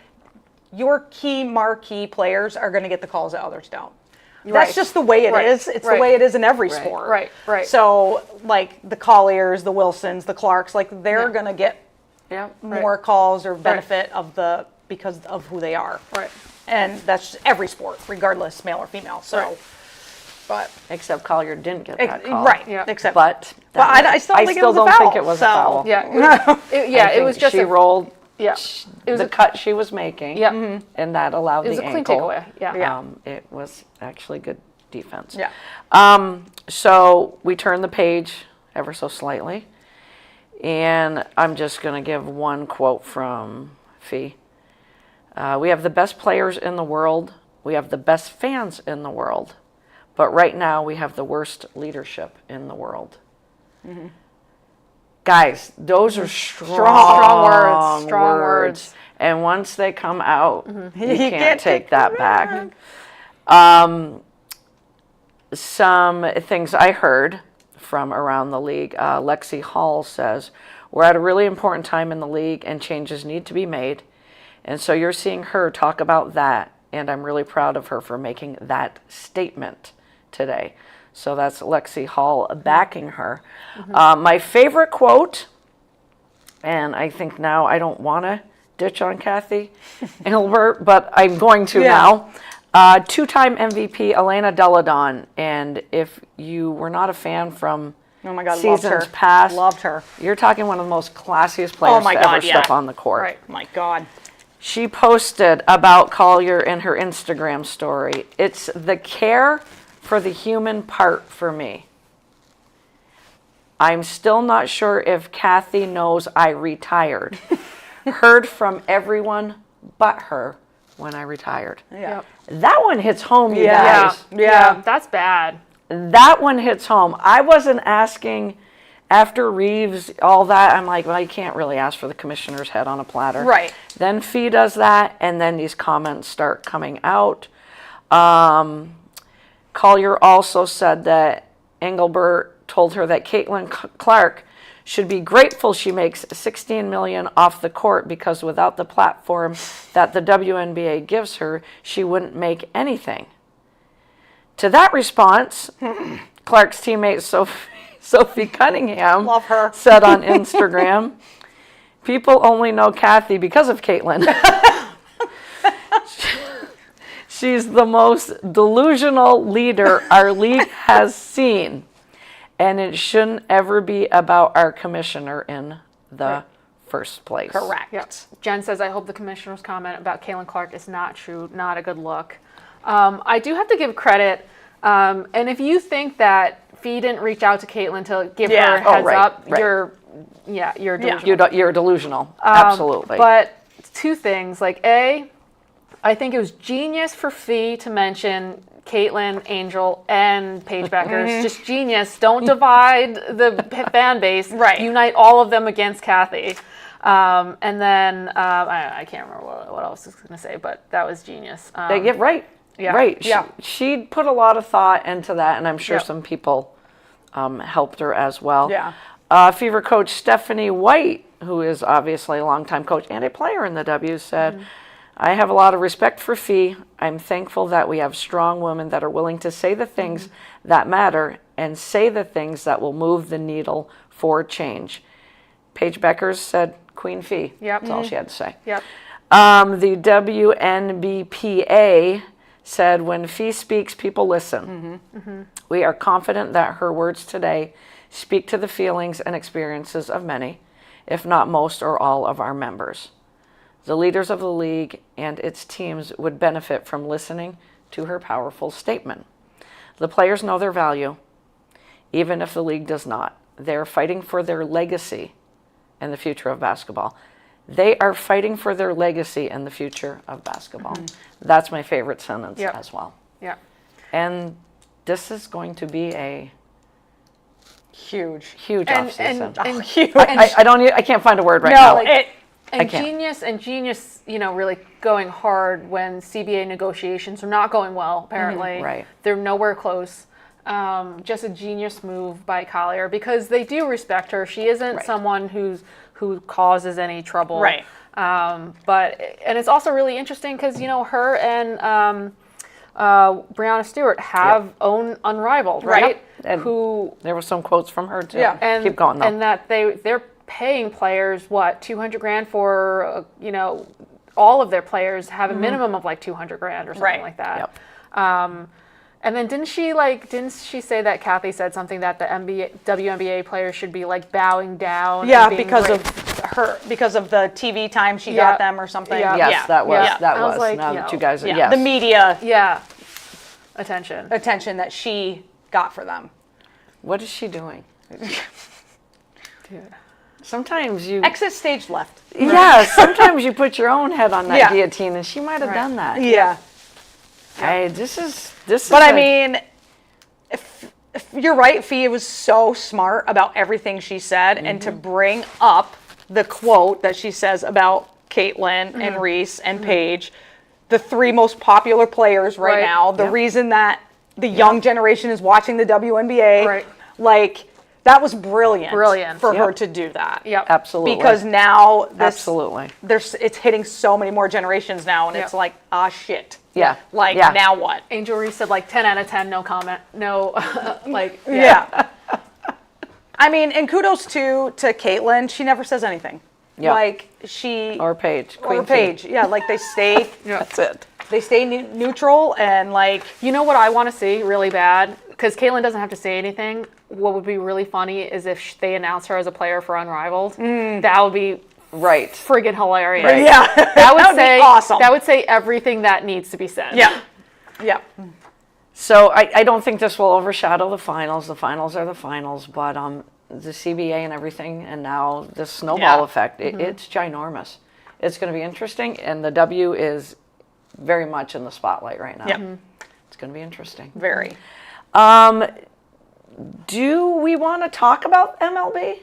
your marquee players are going to get the calls that others don't. Right. That's just the way it is. It's the way it is in every Right. sport. Right. So, like the Colliers, the Wilsons, the Clarks, like they're going to get Yeah. more calls or benefit because of who they are. Right. And that's just every sport, regardless male or female. So, Right. But Except Collier didn't get that call. right, Yeah. except But I still think it was a don't foul, think it was a so- foul. Yeah, it was just she rolled yeah. It was the a cut she was making. yeah. And that allowed It was the a clean ankle. takeaway. Yeah. Yeah. It was actually good defense. Yeah. So we turn the page ever so slightly, and I'm just going to give one quote from Fee. We have the best players in the world. We have the best fans in the world. But right now we have the worst leadership in the world. Guys, those are strong words. Strong words. And once they come out, you can't take that back. Some things I heard from around the league. Lexi Hall says, we're at a really important time in the league and changes need to be made. And so you're seeing her talk about that. And I'm really proud of her for making that statement today. So that's Lexi Hall backing her. My favorite quote, and I think now I don't want to ditch on Kathy Engelbert, but I'm going to now. Two-time MVP Elena Deladon, and if you were not a fan from Oh my God, loved seasons her. past, Loved her. you're talking one of the most classiest players my to God, ever step on the court. Right. My God. She posted about Collier in her Instagram story. It's the care for the human part for me. I'm still not sure if Kathy knows I retired. Heard from everyone but her when I retired. Yeah. That one hits home, you Yeah. guys. Yeah. That's bad. That one hits home. I wasn't asking after Reeves, all that. I'm like, well, you can't really ask for the commissioner's head on a platter. Right. Then Fee does that, and then these comments start coming out. Collier also said that Engelbert told her that Caitlin Clark should be grateful she makes $16 million off the court because without the platform that the WNBA gives her, she wouldn't make anything. To that response, Clark's teammate Sophie Cunningham Love her. said on Instagram, people only know Kathy because of Caitlin. She's the most delusional leader our league has seen. And it shouldn't ever be about our commissioner in the first place. Correct. Yep. Jen says, I hope the commissioner's comment about Caitlin Clark is not true, not a good look. I do have to give credit, and if you think that Fee didn't reach out to Caitlin to give her a heads up, you're delusional. You're delusional. Absolutely. But two things, like A, I think it was genius for Fee to mention Caitlin, Angel, and Paige Beckers. Just genius. Don't divide the fan base. Right. Unite all of them against Kathy. And then I can't remember what else I was going to say, but that was genius. They get right. Yeah. Right. Yeah. She put a lot of thought into that, and I'm sure Yep. some people helped her as well. Yeah. Fever coach Stephanie White, who is obviously a longtime coach and a player in the W, said, I have a lot of respect for Fee. I'm thankful that we have strong women that are willing to say the things that matter and say the things that will move the needle for change. Paige Beckers said, Queen Fee. Yep. That's all she had to say. Yep. The WNBPA said, when Fee speaks, people listen. We are confident that her words today speak to the feelings and experiences of many, if not most or all of our members. The leaders of the league and its teams would benefit from listening to her powerful statement. The players know their value, even if the league does not. They're fighting for their legacy and the future of basketball. They are fighting for their legacy and the future of basketball. That's my favorite sentence as well. Yeah. And this is going to be a Huge. huge And- offseason. and- Huge. I can't find a word right now. I And can't. genius, really going hard when CBA negotiations are not going well, apparently. Right. They're nowhere close. Just a genius move by Collier because they do respect her. She isn't someone who causes any trouble. Right. And it's also really interesting because, her and Breanna Stewart have own Unrivaled, right? And Who there were some quotes from her too. Yeah. and Keep going though. and that they're paying players what $200,000 for all of their players have a minimum of like $200,000 or something Right. like that. Yep. And then didn't she say that Kathy said something that the WNBA players should be like bowing down? Yeah, and being because great? because of the TV time she got them or something. Yeah. Yes, that was. Yeah. That I was was. like, Now you that know, you guys are, Yeah. yes. The media Yeah. Attention. that she got for them. What is she doing? Dude. Sometimes you. Exit stage left. Yeah, sometimes you put your own head on that Yeah. guillotine, and she might have Right. done that. Yeah. Hey, this is. But I mean, if you're right, Fia was so smart about everything she said, and to bring up the quote that she says about Caitlin and Reese and Paige, the three most popular players right Right. now, the Yep. reason that the young generation is watching the WNBA, Right. like that was brilliant. Brilliant. For her Yep. to do that. Yep. Absolutely. Because now Absolutely. it's hitting so many more generations now, and Yep. it's like, ah, shit. Yeah. Like, Yeah. now what? Angel Reese said like 10 out of 10, no comment. No, like, Yeah. I mean, and kudos to Caitlin. She never says anything. Yeah. Like she Or Paige. or Queen Paige. Yeah, like they stay That's it. neutral and like You know what I want to see really bad? Because Caitlin doesn't have to say anything. What would be really funny is if they announce her as a player for Unrivaled. That would be Right. friggin' hilarious. Right. yeah. That would That would be say awesome. That would say everything that needs to be said. Yeah. Yeah. So I don't think this will overshadow the finals. The finals are the finals, but the CBA and everything, and now the snowball Yeah. effect, it's ginormous. It's going to be interesting, and the W is very much in the spotlight right now. Yep. It's going to be interesting. Very. Do we want to talk about MLB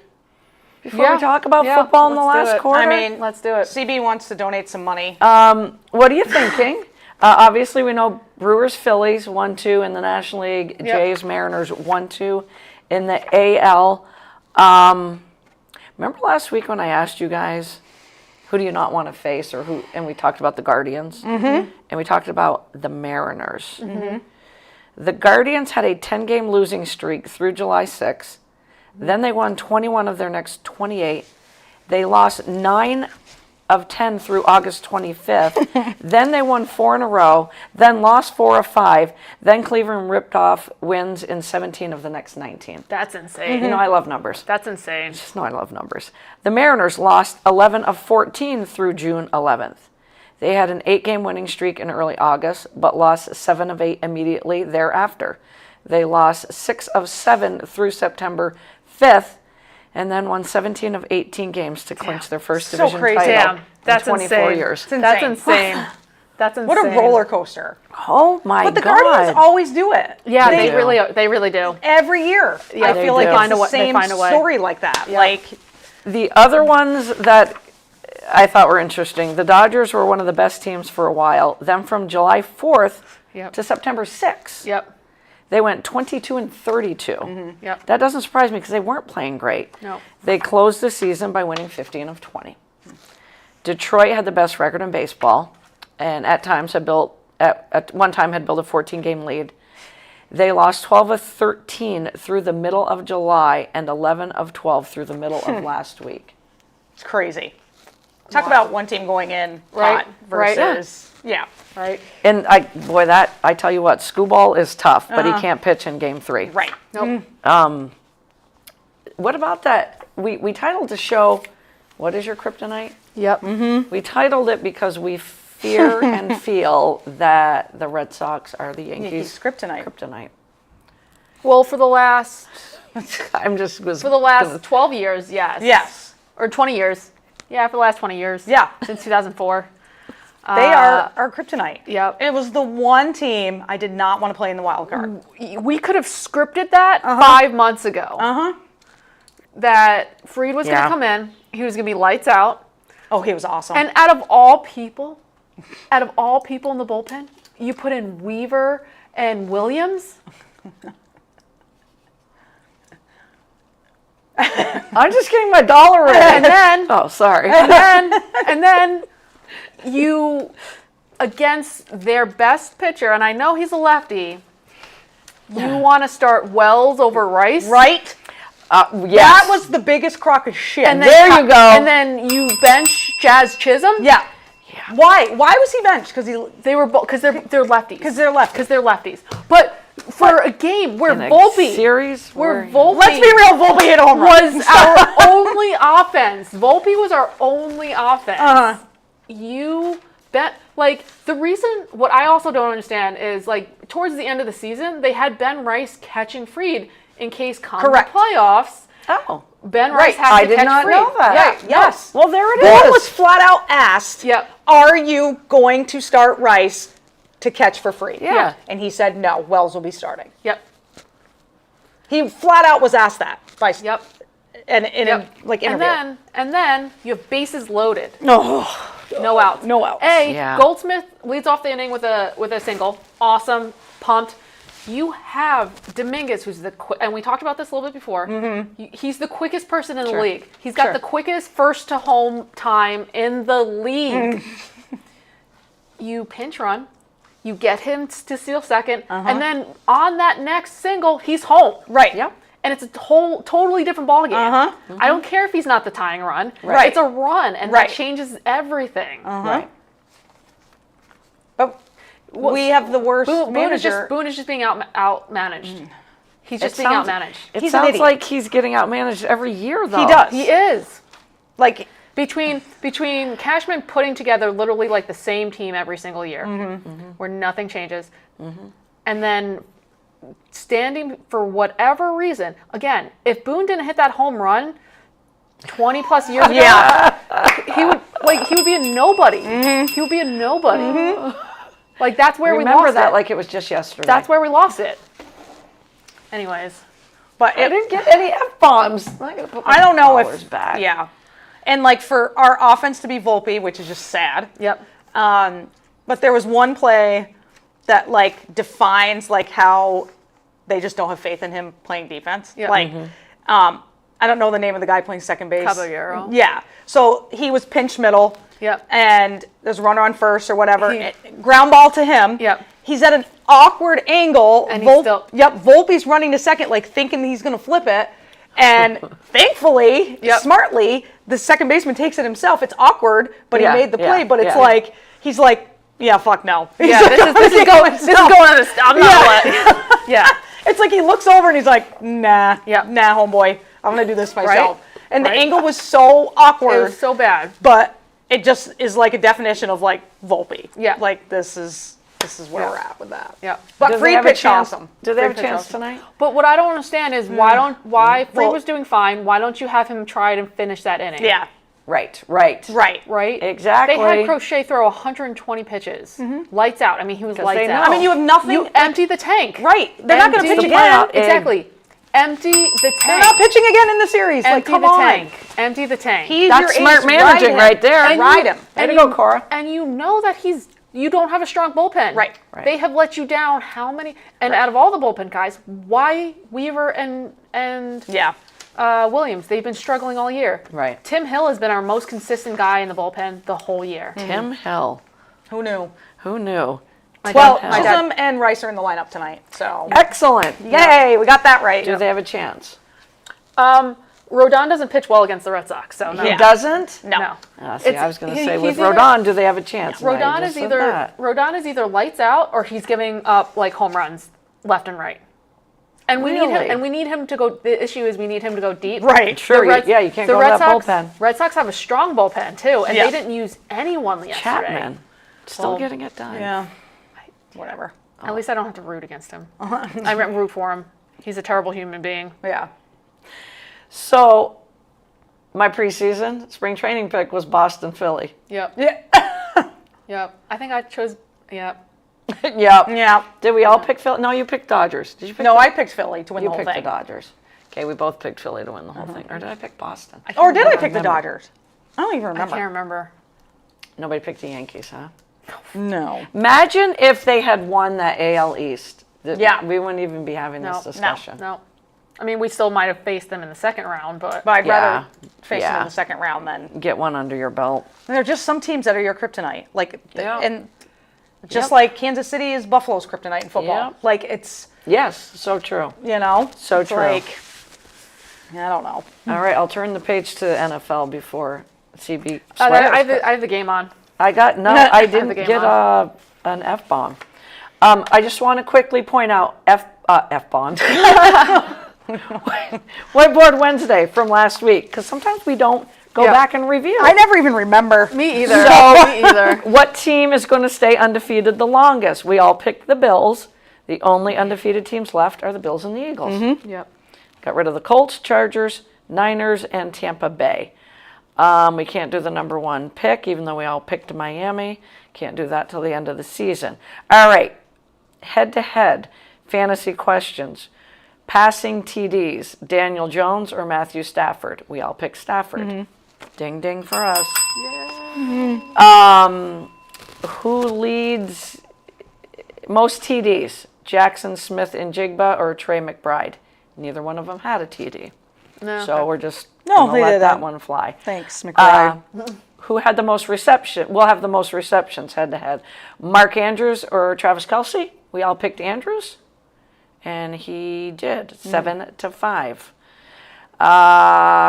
before Yeah. we talk about Yeah, football in the let's do last it. quarter? I mean, Let's do it. CB wants to donate some money. What are you thinking? Obviously, we know Brewers, Phillies 1-2 in the National League. Jays, Mariners 1-2 in the AL. Remember last week when I asked you guys, who do you not want to face, or who? And we talked about the Guardians, and we talked about the Mariners. The Guardians had a 10-game losing streak through July 6th. Then they won 21 of their next 28. They lost 9 of 10 through August 25th. Then they won 4 in a row, then lost 4 of 5. Then Cleveland ripped off wins in 17 of the next 19. That's insane. You know I love numbers. That's insane. Just know I love numbers. The Mariners lost 11 of 14 through June 11th. They had an 8-game winning streak in early August, but lost 7 of 8 immediately thereafter. They lost 6 of 7 through September 5th, and then won 17 of 18 games to clinch their first So division crazy. title Damn, that's in 24 insane. years. That's insane. insane. That's insane. What a roller coaster. Oh my But the God. Guardians always do it. Yeah, They do. they really do. Every year. I they feel like do. it's Find a the way- they same find a way. story like that. Yeah. Like, The other ones that I thought were interesting, the Dodgers were one of the best teams for a while. Then from July 4th Yep. to September 6th, Yep. they went 22 and 32. Yep. That doesn't surprise me because they weren't playing great. No. They closed the season by winning 15 of 20. Detroit had the best record in baseball, and at one time had built a 14-game lead. They lost 12 of 13 through the middle of July and 11 of 12 through the middle of last week. it's crazy. Talk about one team going in Right, hot right. versus, yeah. Right. And I tell you what, Scooball is tough, but he can't pitch in Game 3. Right. Nope. What about that? We titled the show, "What is your kryptonite?" Yep. We titled it because we fear and feel that the Red Sox are the Yankees Yankees' kryptonite. kryptonite. Well, for the last 12 years, yes. Yes. Or 20 years. Yeah, for the last 20 years. Yeah. Since 2004. They are our kryptonite. Yep. It was the one team I did not want to play in the wild card. We could have scripted that 5 months ago. That Freed was going Yeah. to come in. He was going to be lights out. Oh, he was awesome. And out of all people in the bullpen, you put in Weaver and Williams. I'm just getting my dollar ready. And then Oh, sorry. and then you against their best pitcher, and I know he's a lefty. You want to start Wells over Rice, right? Yes. That was the biggest crock of shit. And then There you go. And then you bench Jazz Chisholm. yeah. Why? Why was he benched? Because They were because they're lefties. they're lefties. Because they're lefties. But for a game where In a Volpe, series where where- Volpe Let's be real, Volpe hit a home run. was our only offense. Volpe was our only offense. Uh-huh. You bet. Like, the reason, what I also don't understand is, like, towards the end of the season, they had Ben Rice catching Fried in case come Correct. the playoffs. Oh. Ben Rice has I to did catch not Fried. know that. Right, yes. Well, there it Boone is. was flat out asked, Yep. are you going to start Rice to catch for free? Yeah. And he said, no, Wells will be starting. Yep. He flat out was asked that by Yep. in Yep. like interview. And then you have bases loaded. No. No outs. No outs. Yeah. Goldsmith leads off the inning with a single. Awesome. Pumped. You have Dominguez, who's and we talked about this a little bit before. He's the quickest person in the league. He's got Sure. the quickest first to home time in the league. You pinch run. You get him to steal second. And then on that next single, he's home. Right. Yep. And it's a totally different ballgame. I don't care if he's not the tying run. Right. It's a run, and Right. that changes everything. Right. But we have the worst manager. Boone is just being outmanaged. He's just being sounds- outmanaged. It He's an sounds idiot. like he's getting outmanaged every year, though. He does. He is. Like, Between Cashman putting together literally like the same team every single year, where nothing changes, and then standing for whatever reason. Again, if Boone didn't hit that home run 20 plus years ago, he would be a nobody. He would be a nobody. Like, that's where we Remember lost that it. like it was just yesterday. That's where we lost it. Anyways, but I didn't get any F-bombs. I don't know Flowers if back. Yeah, and like for our offense to be Volpe, which is just sad. yep. But there was one play that like defines like how they just don't have faith in him playing defense. Yeah. Like, I don't know the name of the guy playing second base. Caballero. Yeah. So he was pinch middle. Yep. And there's a runner on first or whatever. He- Ground ball to him. Yep. He's at an awkward angle. And he's still- Yep. Volpe's running to second, like thinking he's going to flip it. And thankfully, Yep. smartly, the second baseman takes it himself. It's awkward, but Yeah, he made the yeah, play. But it's yeah. like, he's like, yeah, fuck no. Yeah, this is going on a I'm not yeah. It's like he looks over and he's like, nah, Yep. nah, homeboy, I'm going to do this myself. And Right. the angle was so awkward. It was so bad. But it just is like a definition of like Volpe. Yeah. Like this is where Yeah. we're at with that. Yeah. But Do they free have a pitch chance? awesome. Do they have a Free pitch chance awesome. tonight? But what I don't understand is why Freed Well- was doing fine. Why don't you have him try to finish that inning? Yeah. Right. Right. Right? Exactly. They had Crochet throw 120 pitches. Lights out. I mean, he was lights they out. know. I mean, you have nothing. You empty the tank. Right. They're not going to Empty pitch the again. playoff. Exactly. Empty the tank. They're not pitching again in the series. Like, Empty come the on. tank. Empty the tank. He's That's your smart ace. managing Ride him. right there. And Ride him. Way to go, Cora. And you know that you don't have a strong bullpen. Right. Right. They have let you down how many? And out of all the bullpen guys, why Weaver and Yeah. Williams, they've been struggling all year. Right. Tim Hill has been our most consistent guy in the bullpen the whole year. Tim Hill. Who knew? Who knew? Well, Tim Hill. Chisholm and Rice are in the lineup tonight. So, Excellent. yay, we got that right. Do they have a chance? Rodon doesn't pitch well against the Red Sox, so no. He Yeah. doesn't? No. See, It's- I was going to he- say, with he's either- Rodon, do they have a chance? And I Rodon just is said either that. lights out or he's giving up like home runs left and right. And we need him. Really? And we need him to go. The issue is we need him to go deep. Right. Sure, The Red- yeah, you can't the go Red to that Sox, bullpen. Red Sox have a strong bullpen too, and Yeah. they didn't use anyone yesterday. Chapman. Still Well, getting it done. Yeah. Whatever. At least I don't have to root against him. I root for him. He's a terrible human being. Yeah. So, my preseason spring training pick was Boston Philly. Yep. Yeah. Yep. I think I chose. Yep. Yep. Yeah. Did we all pick Philly? No, you picked Dodgers. Did you pick No, Philly? I picked Philly to win You the whole picked thing. the Dodgers. Okay, we both picked Philly to win the whole thing. Or did I pick Boston? Or did I pick the remember. Dodgers? I don't even I remember. can't remember. Nobody picked the Yankees, huh? No. Imagine if they had won that AL East. Yeah. We wouldn't even be having No. this discussion. No. I mean, we still might have faced them in the second round, but But I'd Yeah. rather face them Yeah. in the second round than. Get one under your belt. And there are just some teams that are your kryptonite. Like, Yeah. and just Yep. like Kansas City is Buffalo's kryptonite in football. Yep. Like, it's, Yes, so true. you know. So it's true. Like, I don't know. All right, I'll turn the page to NFL before CB I swears. have the game on. I I didn't the game get an F-bomb. I just want to quickly point out, F-bombed. Whiteboard Wednesday from last week, because sometimes we don't go back and review. I never even remember. Me either. So, Me either. what team is going to stay undefeated the longest? We all picked the Bills. The only undefeated teams left are the Bills and the Eagles. Yep. Got rid of the Colts, Chargers, Niners, and Tampa Bay. We can't do the number one pick, even though we all picked Miami. Can't do that till the end of the season. All right, head-to-head fantasy questions. Passing TDs, Daniel Jones or Matthew Stafford? We all picked Stafford. Ding, ding for us. Who leads most TDs? Jackson Smith and Jigba or Trey McBride? Neither one of them had a TD. No. So we're just No, going they to let didn't. that one fly. Thanks, McBride. Who had the most reception? We'll have the most receptions head to head. Mark Andrews or Travis Kelce? We all picked Andrews. And he did, 7-5.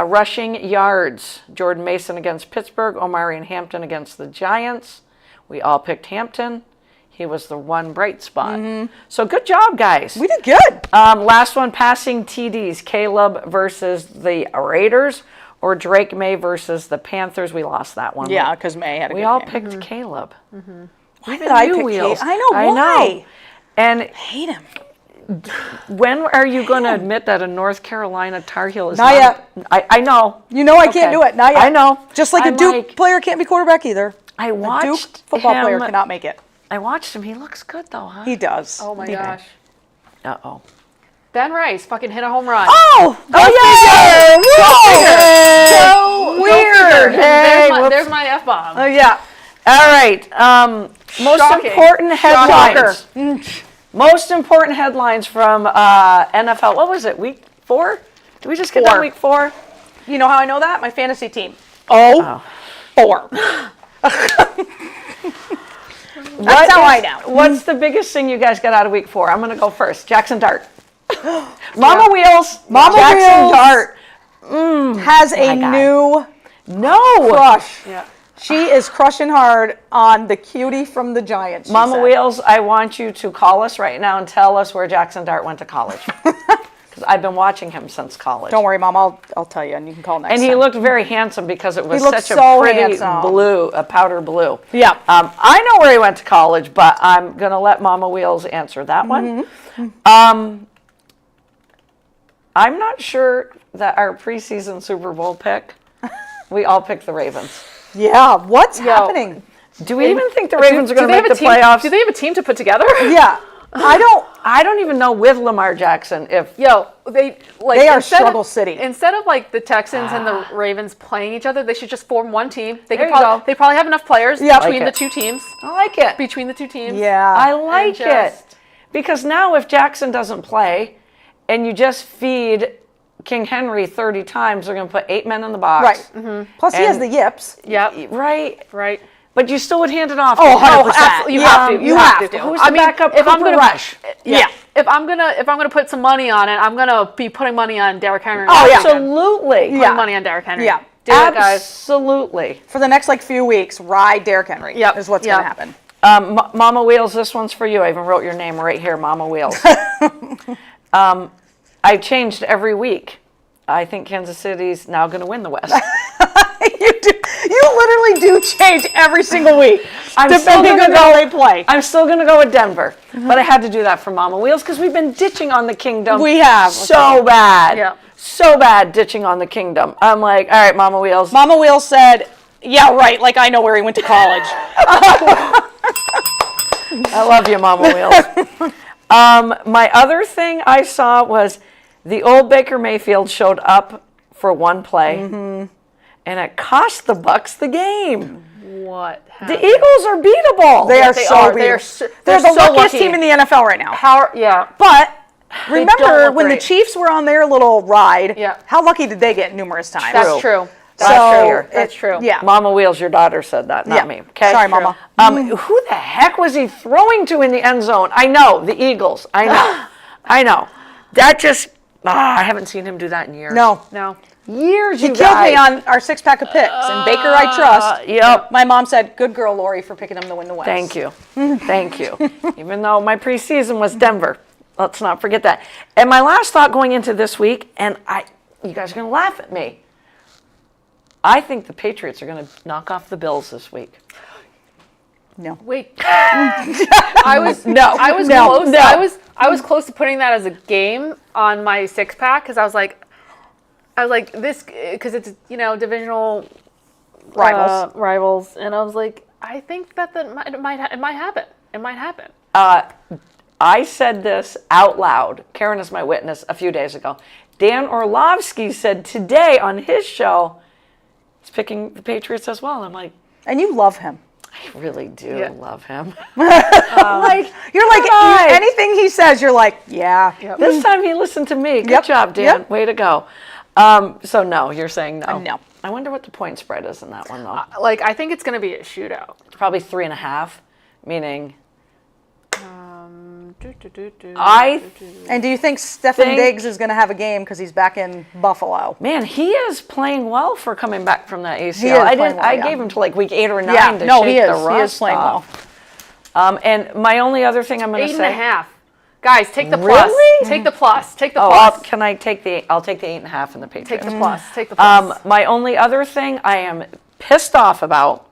Rushing yards, Jordan Mason against Pittsburgh, Omarion Hampton against the Giants. We all picked Hampton. He was the one bright spot. So good job, guys. We did good. Last one, passing TDs, Caleb versus the Raiders or Drake May versus the Panthers. We lost that one. Yeah, because May had a We good all game. picked Caleb. Why did I pick Wheels. Caleb? I know, I why? know. And I hate him. when are you going to admit that a North Carolina Tar Heel is Not yet. I know. You know I can't do it. Not yet. I know. Just like a Duke player can't be quarterback either. I A watched Duke football player him. cannot make it. I watched him. He looks good though, huh? He does. Oh my He- gosh. Uh-oh. Ben Rice fucking hit a home run. Oh yeah! So weird. Hey, There's my F-bomb. Oh yeah. all right. Most Shocking. important headlines. Shocker. Most important headlines from NFL. What was it? Week 4? Did we just get done 4. week 4? You know how I know that? My fantasy team. Oh. 4. That's how I know. What's the biggest thing you guys got out of week 4? I'm going to go first. Jackson Dart. Mama Wheels. Mama Jackson Wheels. Dart. Has a my God. new No. crush. Yeah. She is crushing hard on the cutie from the Giants. she Mama said. Wheels, I want you to call us right now and tell us where Jackson Dart went to college. Because I've been watching him since college. Don't worry, Mom. I'll tell you, and you can call next And time. he looked very handsome because it was looked such a so pretty handsome. blue, a powder blue. Yeah. I know where he went to college, but I'm going to let Mama Wheels answer that one. I'm not sure that our preseason Super Bowl pick, we all picked the Ravens. Yeah. What's happening? Do we even think the Ravens are going to they make have the a team? playoffs? Do they have a team to put together? Yeah. I don't even know with Lamar Jackson if Yo, they are instead struggle of, city. Instead of like the Texans and the Ravens playing each other, they should just form one team. They There could you go. they probably have enough players Yeah. between Like the it. two teams. I like it. Between the two teams. Yeah. I like just- it. Because now if Jackson doesn't play and you just feed King Henry 30 times, they're going to put 8 men in the box. Right. Mm-hmm. Plus, he has And- the yips. Yep. Right. Right. But you still would hand it off. Oh, to him. 100%. absolutely. You Yeah, have to. you have to. Who's the backup? if I'm Cooper gonna Rush. Yeah. If I'm gonna put some money on it, I'm gonna be putting money on Derrick Henry. Oh, yeah. Absolutely. Putting Yeah. money on Derrick Henry. Yeah. Do it, guys. Absolutely. For the next few weeks, ride Derrick Henry. Yep. Is what's Yep. going to happen. Mama Wheels, this one's for you. I even wrote your name right here, Mama Wheels. I've changed every week. I think Kansas City's now going to win the West. You literally do change every single week. I'm still depending gonna on how go- they play. I'm still going to go with Denver, but I had to do that for Mama Wheels because we've been ditching on the Kingdom. We have. so bad. Yeah. So bad ditching on the Kingdom. I'm like, all right, Mama Wheels. Mama Wheel said, yeah, right, like I know where he went to college. I love you, Mama Wheels. My other thing I saw was the old Baker Mayfield showed up for one play, and it cost the Bucks the game. What? The Eagles are beatable. They are they so are. weird. They're so- They're the they're so luckiest lucky. team in the NFL right now. Yeah. But don't remember look when great. the Chiefs were on their little ride, Yeah. how lucky did they get numerous times? That's true. That's So true. That's true. Yeah. Mama Wheels, your daughter said that, not Yeah. me. Okay. Sorry, Mama. Who the heck was he throwing to in the end zone? I know, the Eagles. I know. I know. That just, I haven't seen him do that in years. No. No. Years, He you killed guys. me on our 6-pack of picks. And Baker, I trust. Yep. My mom said, good girl, Lori, for picking him to win the West. Thank you. Thank you. Even though my preseason was Denver. Let's not forget that. And my last thought going into this week, and you guys are going to laugh at me. I think the Patriots are going to knock off the Bills this week. No. Wait. I was close. I was close to putting that as a game on my 6-pack because I was like this because it's divisional rivals, and I was like, I think that it might happen. It might happen. I said this out loud. Karen is my witness a few days ago. Dan Orlovsky said today on his show he's picking the Patriots as well. I'm like, and you love him. I really do love him. You're like anything he says, you're like, yeah. Yep. This time he listened to me. Good job, Dan. Yep. Way to go. So no, you're saying no. No. I wonder what the point spread is in that one though. I think it's going to be a shootout. Probably 3.5, meaning. And do you think Stefan Diggs is going to have a game because he's back in Buffalo? Man, he is playing well for coming back from that ACL. He is playing well, I gave him to like week 8 or 9 to no, shake he is. the rust He is playing off. And my only other thing I'm going to say. 8.5. Guys, take the plus. Really? Take the plus. Take the I'll plus. take the 8.5 in the Patriots. Take the plus. Take the plus. My only other thing I am pissed off about,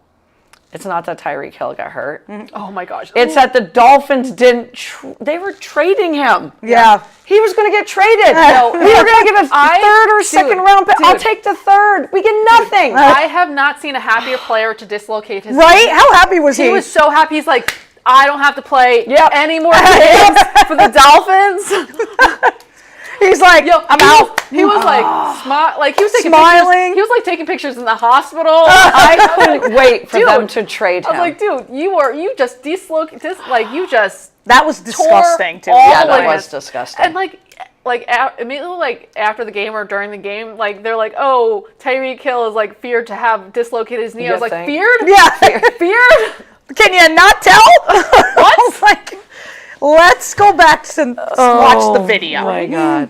it's not that Tyreek Hill got hurt. Oh my gosh. It's that the Dolphins they were trading him. Yeah. He was going to get traded. No, we were going to get a third or second round pick. I'll take the third. We get nothing. I have not seen a happier player to dislocate his Right? knee. How happy was he? He was so happy. He's like, I don't have to play Yep. any more games for the Dolphins. He's like, I'm out. He was like, he was taking Smiling. pictures. He was like taking pictures in the hospital. I couldn't wait for them to trade him. I was like, dude, you just dislocated, you just That was disgusting, too. all yeah, the that way. was disgusting. And immediately after the game or during the game, they're like, oh, Tyreek Hill is like feared to have dislocated his knee. I was like, think? feared? Yeah. Feared? Can you not tell? What? Like, let's go back to watch the video. Oh my God.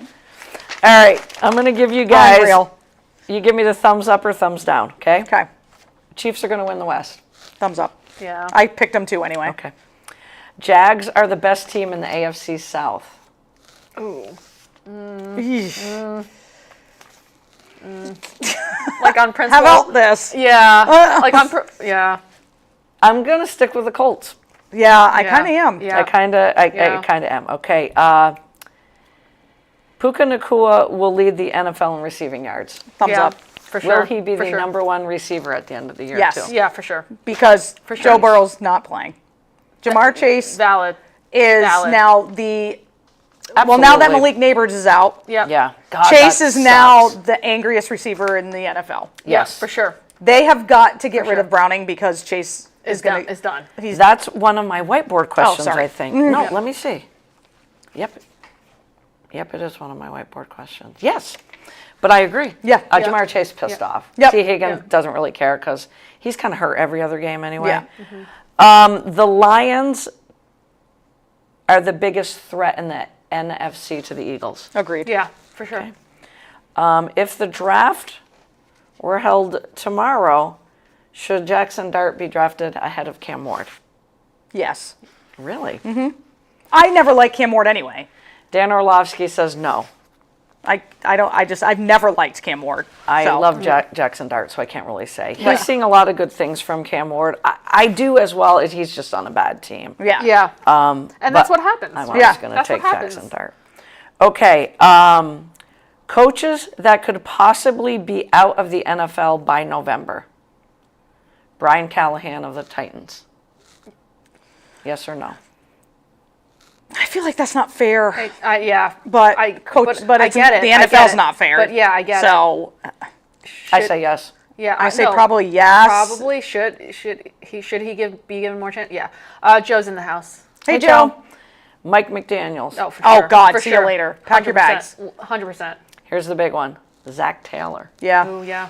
All right, I'm going to give you guys. Unreal. You give me the thumbs up or thumbs down, okay? Okay. Chiefs are going to win the West. Thumbs up. Yeah. I picked them too anyway. Okay. Jags are the best team in the AFC South. Ooh. Eesh. Like on principle. How about this? Yeah. Yeah. I'm going to stick with the Colts. Yeah, I kind of am. Yeah. I kind of am. Okay. Puka Nacua will lead the NFL in receiving yards. Thumbs up. For sure. Will he be For the sure. number 1 receiver at the end of the year, Yes. too? Yeah, for sure. Because For sure. Joe Burrow's not playing. Jamar Chase Valid. is Valid. now the... Absolutely. Well, now that Malik Neighbors is out, Yeah. Yeah. God, Chase that is now sucks. the angriest receiver in the NFL. Yes. For sure. They have got to get rid sure. of Browning because Chase is going to... It's done. That's one of my whiteboard questions, sorry. I think. No, let me see. Yep, it is one of my whiteboard questions. Yes, but I agree. Yeah. Jamar Chase pissed off. Yep. T. Higgins doesn't really care because he's kind of hurt every other game anyway. Yeah. The Lions are the biggest threat in the NFC to the Eagles. Agreed. Yeah, for sure. If the draft were held tomorrow, should Jackson Dart be drafted ahead of Cam Ward? Yes. Really? I never liked Cam Ward anyway. Dan Orlovsky says no. I've never liked Cam Ward. I so. love Jackson Dart, so I can't really say. He's seeing a lot of good things from Cam Ward. I do as well. He's just on a bad team. Yeah. Yeah. And that's what happens. I'm Yeah. always going to That's take what happens. Jackson Dart. Okay. Coaches that could possibly be out of the NFL by November. Brian Callahan of the Titans. Yes or no? I feel like that's not fair. Yeah. But I it's, get it. the I get NFL's it. not fair. But yeah, I get it. So I say yes. Yeah, I say no, probably yes. Probably should he be given more chance? Yeah. Joe's in the house. Hey, Joe. Mike McDaniels. Oh, for Oh, sure. God, For see you sure. later. Pack your bags. 100%. Here's the big one. Zach Taylor. Yeah. Oh yeah.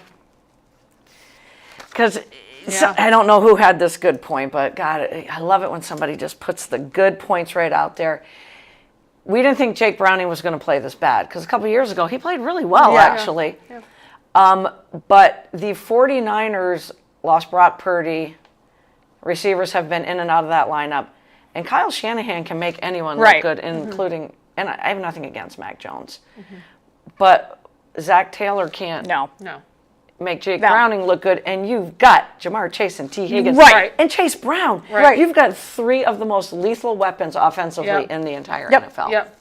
Because Yeah. I don't know who had this good point, but God, I love it when somebody just puts the good points right out there. We didn't think Jake Browning was going to play this bad because a couple of years ago he played really well, Yeah. actually. Yeah. But the 49ers lost Brock Purdy. Receivers have been in and out of that lineup. And Kyle Shanahan can make anyone Right. look good, including and I have nothing against Mac Jones, but Zach Taylor can't No. make Jake No. Browning look good, and you've got Jamar Chase and T. Higgins. Right. And Chase Brown. Right. You've got 3 of the most lethal weapons offensively Yep. in the entire Yep. NFL. Yep.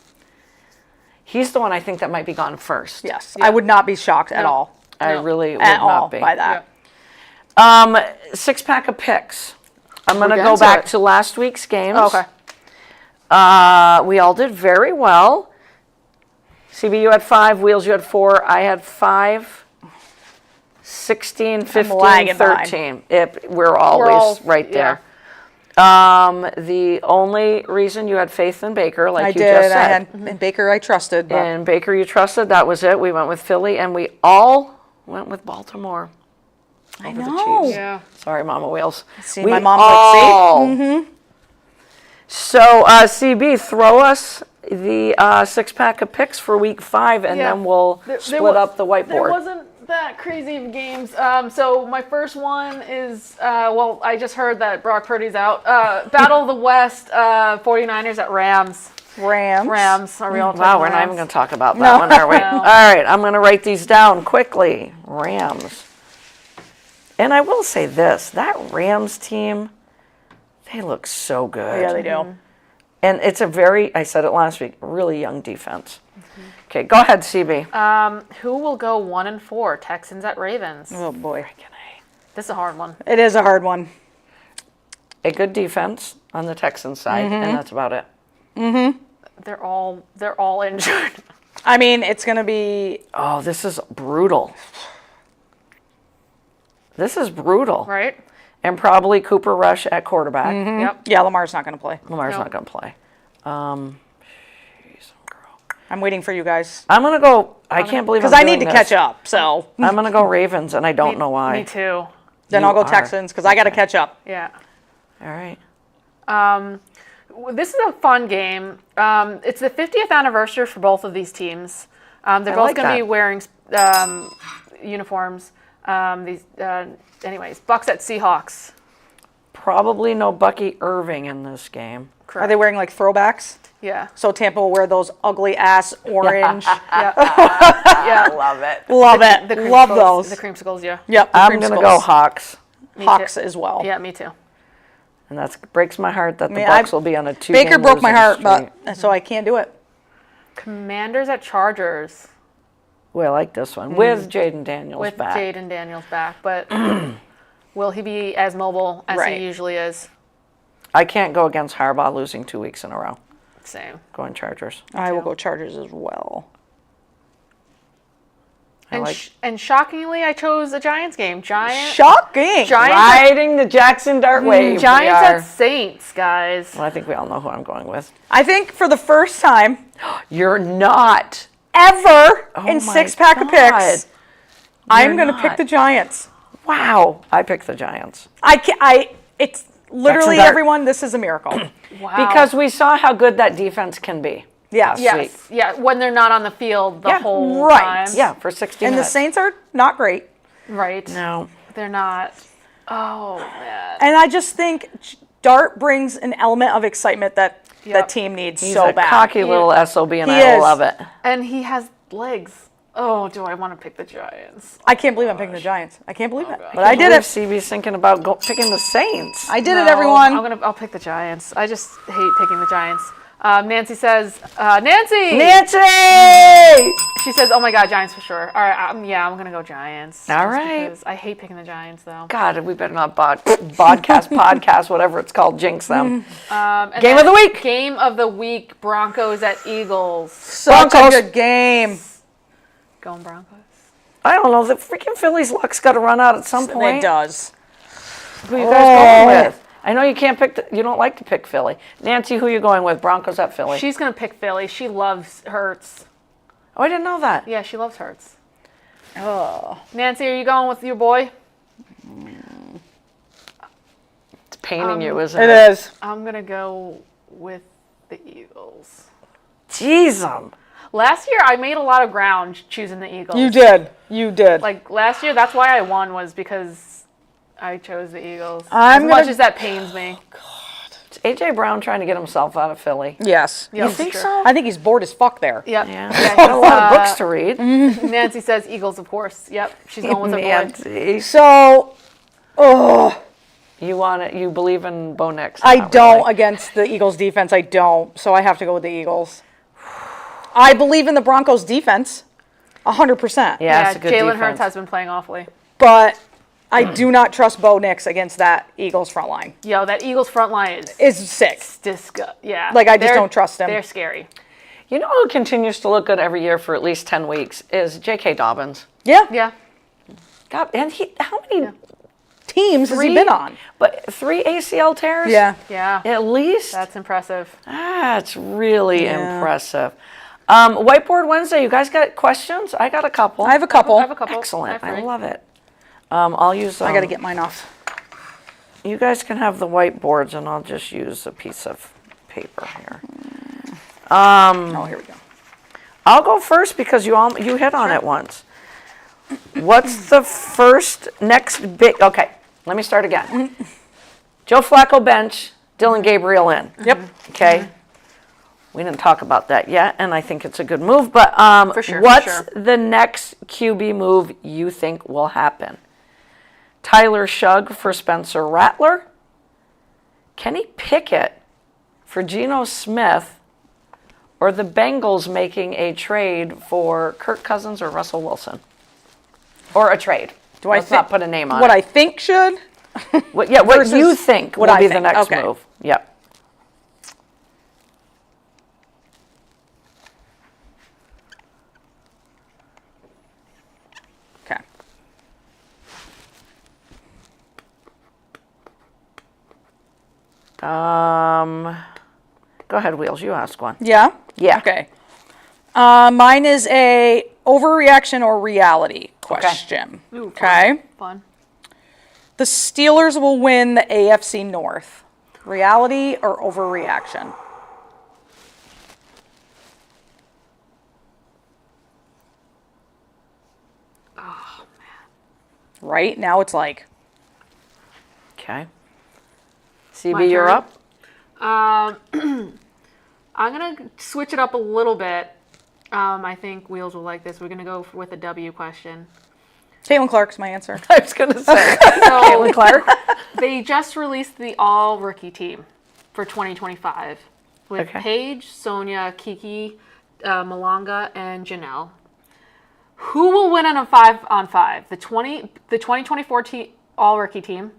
He's the one I think that might be gone first. Yes. I would not be shocked at No. all. I No. really would At not all be. by that. 6-pack of picks. I'm going to We're go into back it. to last week's games. Okay. We all did very well. CB, you had 5. Wheels, you had 4. I had 5. 16, 15, lagging behind. 13. We're always right there. The only reason you had faith in Baker, like I you did. just said. And Baker I trusted. But And Baker you trusted, that was it. We went with Philly, and we all went with Baltimore over the know. Chiefs. Yeah. Sorry, Mama Wheels. See, my mom's like, see? all. So, CB, throw us the 6-pack of picks for week 5, and Yeah. then we'll There split wa- up the There whiteboard. wasn't that crazy of games. So my first one is, I just heard that Brock Purdy's out. Battle of the West, 49ers at Rams. Rams. Are we all Wow, taking we're not Rams? even going to talk about that one, are we? No. All right, I'm going to write these down quickly. Rams. And I will say this, that Rams team, they look so good. Yeah, they do. And it's a very, I said it last week, really young defense. Okay, go ahead, CB. Who will go 1-4? Texans at Ravens. Oh, boy. This is a hard one. It is a hard one. A good defense on the Texans side, and that's about it. They're all injured. I mean, it's going to be... Oh, this is brutal. This is brutal. Right? And probably Cooper Rush at quarterback. Yep. Yeah, Lamar's not going to play. Lamar's No. not going to play. Jeez, girl. I'm waiting for you guys. I'm going to go, I can't believe Because I'm I need to doing catch this. up, so... I'm going to go Ravens, and I don't know why. Me too. Then You I'll go are. Texans, because I got to catch up. Yeah. All right. This is a fun game. It's the 50th anniversary for both of these teams. They're both like going to be that. wearing uniforms. Anyways, Bucks at Seahawks. Probably no Bucky Irving in this game. Are they wearing, like, throwbacks? Yeah. So Tampa will wear those ugly-ass orange... Yeah. I love it. Love it. The Love creamsicles- those. The creamsicles, yeah. Yep, the I'm going to go creamsicles. Hawks. Me Hawks too. as well. Yeah, me too. And that breaks my heart that the mean, Bucks will be on a 2-game Baker broke my losing heart, streak. but so I can't do it. Commanders at Chargers Well, I like this one. With Jaden Daniels with back. Jaden Daniels back, but will he be as mobile as Right. he usually is? I can't go against Harbaugh losing 2 weeks in a row. Same. Going Chargers. I will go Chargers as well. And shockingly, I chose a Giants game. Giants Shocking. Riding the Jackson Dart wave. Giants we are. at Saints, guys. Well, I think we all know who I'm going with. I think for the first time You're not. ever in my 6-pack of picks, God. I'm going to not. pick the Giants. Wow. I picked the Giants. It's literally Dart. everyone, this is a miracle. Wow. Because we saw how good that defense can be. Yes. yes, yeah, when they're not on the field the Yeah, whole right. time. Yeah, for 60 And the minutes. Saints are not great. Right. No. They're not. Oh man. And I just think Dart brings an element of excitement that the Yep. team needs He's so a bad. cocky little SOB, and He I is. love it. And he has legs. Oh, do I want to pick the Giants? I can't believe I'm picking the Giants. I can't believe it. God. But I did it. CB's thinking about picking the Saints. I did it, No, everyone. I'll pick the Giants. I just hate picking the Giants. Nancy says, Nancy! Nancy! She says, oh my God, Giants for sure. All right, I'm going to go Giants. All just right. because I hate picking the Giants, though. God, we better not podcast, whatever it's called, jinx them. And Game of then the week. Game of the week, Broncos at Eagles. Such Broncos. a good game. Going Broncos. I don't know. The freaking Phillies' luck's got to run out at some point. It does. Who you guys going with? I know you can't pick. You don't like to pick Philly. Nancy, who you going with? Broncos at Philly. She's going to pick Philly. She loves Hurts. Oh, I didn't know that. Yeah, she loves Hurts. Oh. Nancy, are you going with your boy? It's paining you, isn't It it? is. I'm going to go with the Eagles. Jeez, 'em. Last year, I made a lot of ground choosing the Eagles. You did. You did. Like, last year, that's why I won, was because I chose the Eagles. I'm as much gonna- as that pains me. Is A.J. Brown trying to get himself out of Philly? Yes. Yeah, You think sure. so? I think he's bored as fuck there. Yep. Yeah. Got a lot of books to read. Nancy says Eagles, of course. Yep. She's going with her boy. Nancy. So, You believe in Bo Nix? I Not don't really. against the Eagles defense. I don't. So I have to go with the Eagles. I believe in the Broncos defense. 100%. Yeah, it's a good Jalen defense. Hurts has been playing awfully. But I do not trust Bo Nix against that Eagles front line. Yo, that Eagles front line is It's sick. yeah. Like, I just don't trust him. They're scary. You know who continues to look good every year for at least 10 weeks is J.K. Dobbins. Yeah. Yeah. God, and how many? Teams has he been on? But 3 ACL tears? Yeah. Yeah. At least? That's impressive. That's really Yeah. impressive. Whiteboard Wednesday, you guys got questions? I got a couple. I have a couple. I have a couple. Excellent. I have I three. love it. I'll use. I got to get mine off. You guys can have the whiteboards, and I'll just use a piece of paper here. Oh, here we go. I'll go first because you hit on it once. What's the next big? Okay, let me start again. Joe Flacco bench, Dylan Gabriel in. Yep. Okay. We didn't talk about that yet, and I think it's a good move. But For sure, for what's sure. the next QB move you think will happen? Tyler Shugg for Spencer Rattler? Kenny Pickett for Geno Smith? Or the Bengals making a trade for Kirk Cousins or Russell Wilson? Or a trade. Let's not put a name on what it. I think should? What you versus think what will I be the think. next Okay. move. Yep. Okay. Go ahead, Wheels. You ask one. Yeah? Yeah. Okay. Mine is a overreaction or reality question. Ooh, Okay. Fun. The Steelers will win the AFC North. Reality or overreaction? Oh, man. Right? Now it's like, Okay. CB, My you're turn? up. I'm going to switch it up a little bit. I think Wheels will like this. We're going to go with a W question. Caitlin Clark's my answer. I was going to say. So, Clark. They just released the all-rookie team for 2025 with Okay. Paige, Sonia, Kiki, Malanga, and Janelle. Who will win on a 5-on-5? The 2024 all-rookie team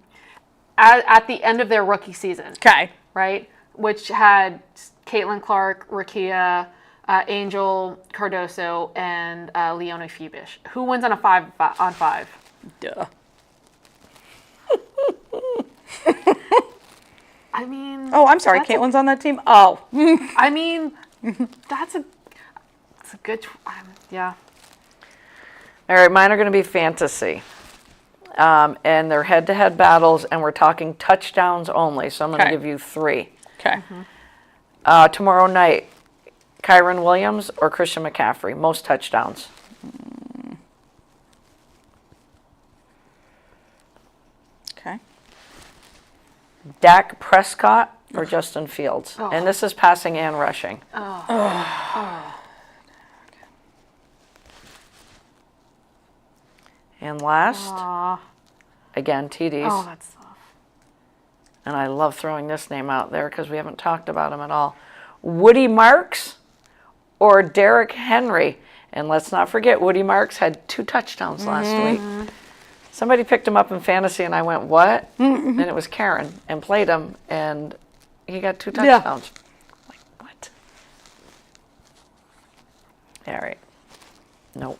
at the end of their rookie season, Okay. right? Which had Caitlin Clark, Rakia, Angel Cardoso, and Leona Fubish. Who wins on a 5-on-5? Duh. I mean. Oh, I'm sorry. that's a- Caitlin's on that team? Oh. I mean, that's a good. Yeah. All right, mine are going to be fantasy. And they're head-to-head battles, and we're talking touchdowns only. So I'm going to Okay. give you 3. Okay. Tomorrow night, Kyron Williams or Christian McCaffrey? Most touchdowns. Okay. Dak Prescott or Justin Fields? And this is passing and rushing. And last, again, TDs. Oh, that's tough. And I love throwing this name out there because we haven't talked about him at all. Woody Marks or Derrick Henry? And let's not forget, Woody Marks had 2 touchdowns last week. Somebody picked him up in fantasy, and I went, what? And it was Karen, and played him, and he got 2 Yeah. touchdowns. Like, what? All right. Nope.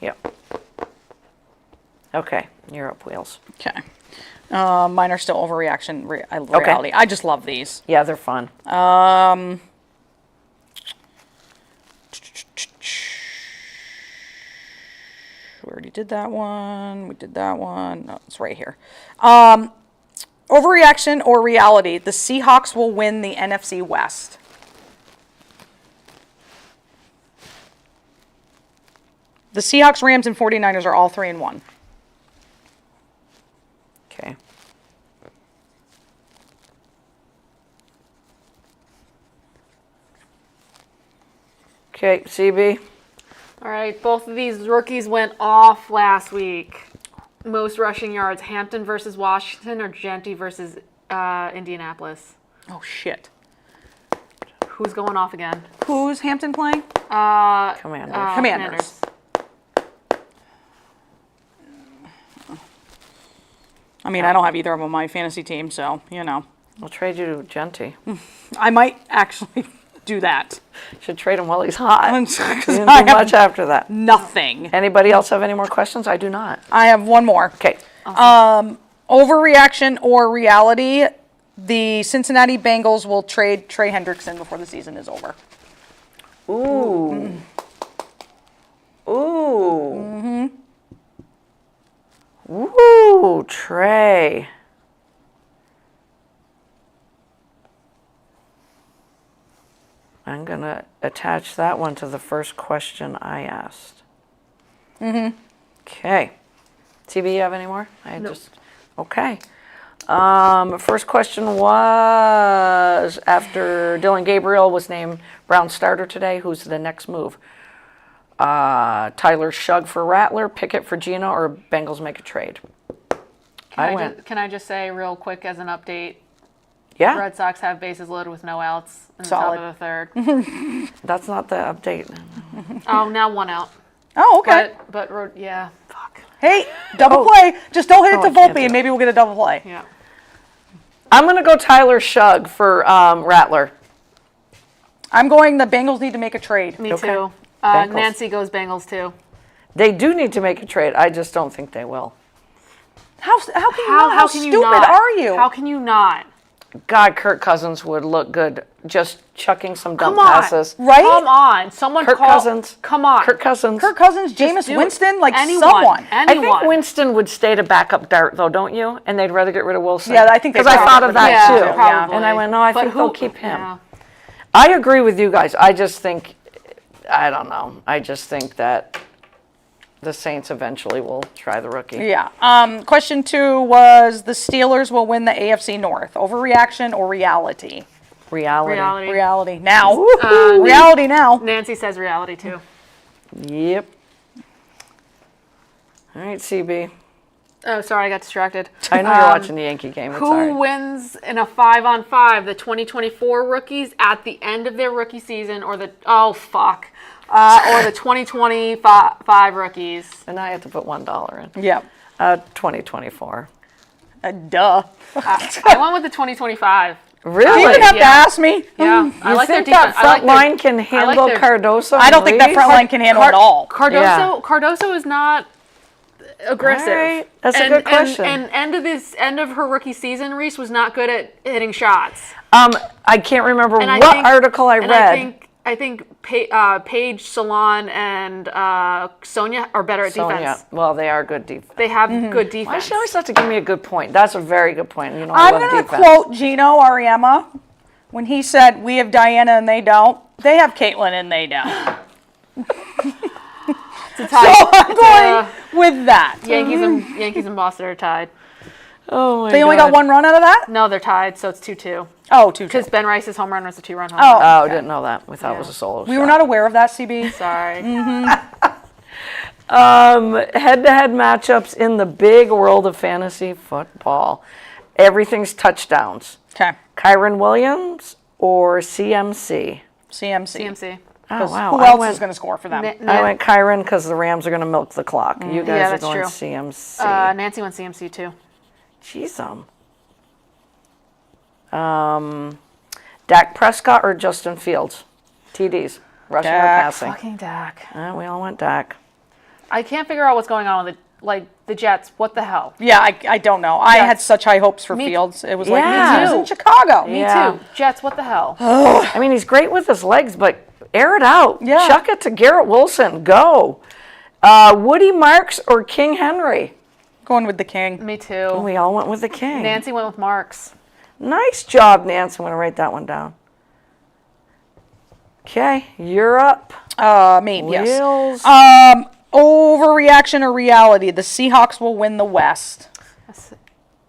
Yep. Okay, you're up, Wheels. Okay. Mine are still overreaction, reality. I just love these. Yeah, they're fun. We already did that one. We did that one. No, it's right here. Overreaction or reality? The Seahawks will win the NFC West. The Seahawks, Rams, and 49ers are all 3-1. Okay. Okay, CB. All right, both of these rookies went off last week. Most rushing yards, Hampton versus Washington or Genty versus Indianapolis? Oh, shit. Who's going off again? Who's Hampton playing? Commanders. Commanders. I mean, I don't have either of them on my fantasy team, so, you know. We'll trade you to Genty. I might actually do that. Should trade him while he's hot. He Because didn't I do have much after that. nothing. Anybody else have any more questions? I do not. I have one more. Okay. Overreaction or reality, the Cincinnati Bengals will trade Trey Hendrickson before the season is over. Ooh. Ooh. Mm-hmm. Ooh, Trey. I'm going to attach that one to the first question I asked. Mm-hmm. Okay. TB, you have any more? Okay. First question was, after Dylan Gabriel was named Brown starter today, who's the next move? Tyler Shugg for Rattler, Pickett for Gino, or Bengals make a trade? Can I just say real quick as an update? Yeah. Red Sox have bases loaded with no outs in the Solid. top of the third. That's not the update. Oh, now one out. Oh, okay. But yeah. Fuck. Hey, double play. Just don't hit it Oh, to I can't Volpe do and it. maybe we'll get a double play. Yeah. I'm going to go Tyler Shugg for Rattler. I'm going, the Bengals need to make a trade. Me Okay. too. Bengals. Nancy goes Bengals too. They do need to make a trade. I just don't think they will. How can you not? How can you stupid not? are you? How can you not? God, Kirk Cousins would look good just chucking some dumb Come on. passes. Right? Come on. Someone Kirk call. Cousins. Come on. Kirk Cousins. Kirk Cousins, Jameis do it. Winston, like Anyone. someone. I Anyone. think Winston would stay to backup Dart, though, don't you? And they'd rather get rid of Wilson. Yeah, I think they because I thought probably of that yeah, too. probably. And I went, no, I But think they'll keep him. Yeah. I agree with you guys. I just think, I don't know. I just think that the Saints eventually will try the rookie. Yeah. Question 2 was, the Steelers will win the AFC North. Overreaction or reality? Reality. Reality now. Woohoo. Reality now. Nancy says reality too. Yep. All right, CB. Oh, sorry, I got distracted. I know you're watching the Yankee game. It's all Who right. wins in a 5-on-5? The 2024 rookies at the end of their rookie season, or the or the 2025 rookies? And I have to put $1 in. Yeah. 2024. Duh. I went with the 2025. Really? You didn't have to Yeah. ask me. Yeah, I You like their think that defense. front line can handle their- Cardoso? I don't think that front line can handle it all. Yeah. Cardoso is not aggressive. All right. That's a good question. And end of her rookie season, Reese was not good at hitting shots. I can't remember And what article I read. I think Paige, Salon, and Sonia are better at defense. Well, they are good defense. They have good Why defense. she always have to give me a good point? That's a very good point. You know, I'm I love going to defense. quote Gino Ariema when he said, we have Diana and they don't. They have Caitlin and they don't. It's a tie. So I'm going with that. Yankees and Boston are tied. Oh my They only got one run out of that? No, they're tied, so it's 2-2. Oh, 2-2. Because Ben Rice's home run was a 2-run home Oh. run. Oh, didn't know that. We thought it was a solo We shot. were not aware of that, CB. Sorry. Head-to-head matchups in the big world of fantasy football. Everything's touchdowns. Okay. Kyron Williams or CMC? CMC. CMC. Oh, wow. Who I else went, is going to score for them? I went Kyron because the Rams are going to milk the clock. You guys Yeah, are that's going true. CMC. Nancy went CMC too. Jeez, Dak Prescott or Justin Fields? TDs. Rushing or Dak. passing? Fucking Dak. We all went Dak. I can't figure out what's going on with the Jets. What the hell? Yeah, I don't know. I had such high hopes for Me- Fields. It was Yeah. like, he was Me in too. Chicago. Me Yeah. too. Jets, what the hell? I mean, he's great with his legs, but air it out. Yeah. Chuck it to Garrett Wilson. Go. Woody Marks or King Henry? Going with the King. Me too. We all went with the King. Nancy went with Marks. Nice job, Nancy. I'm going to write that one down. Okay, you're up. Me, yes. Wheels. Overreaction or reality? The Seahawks will win the West. I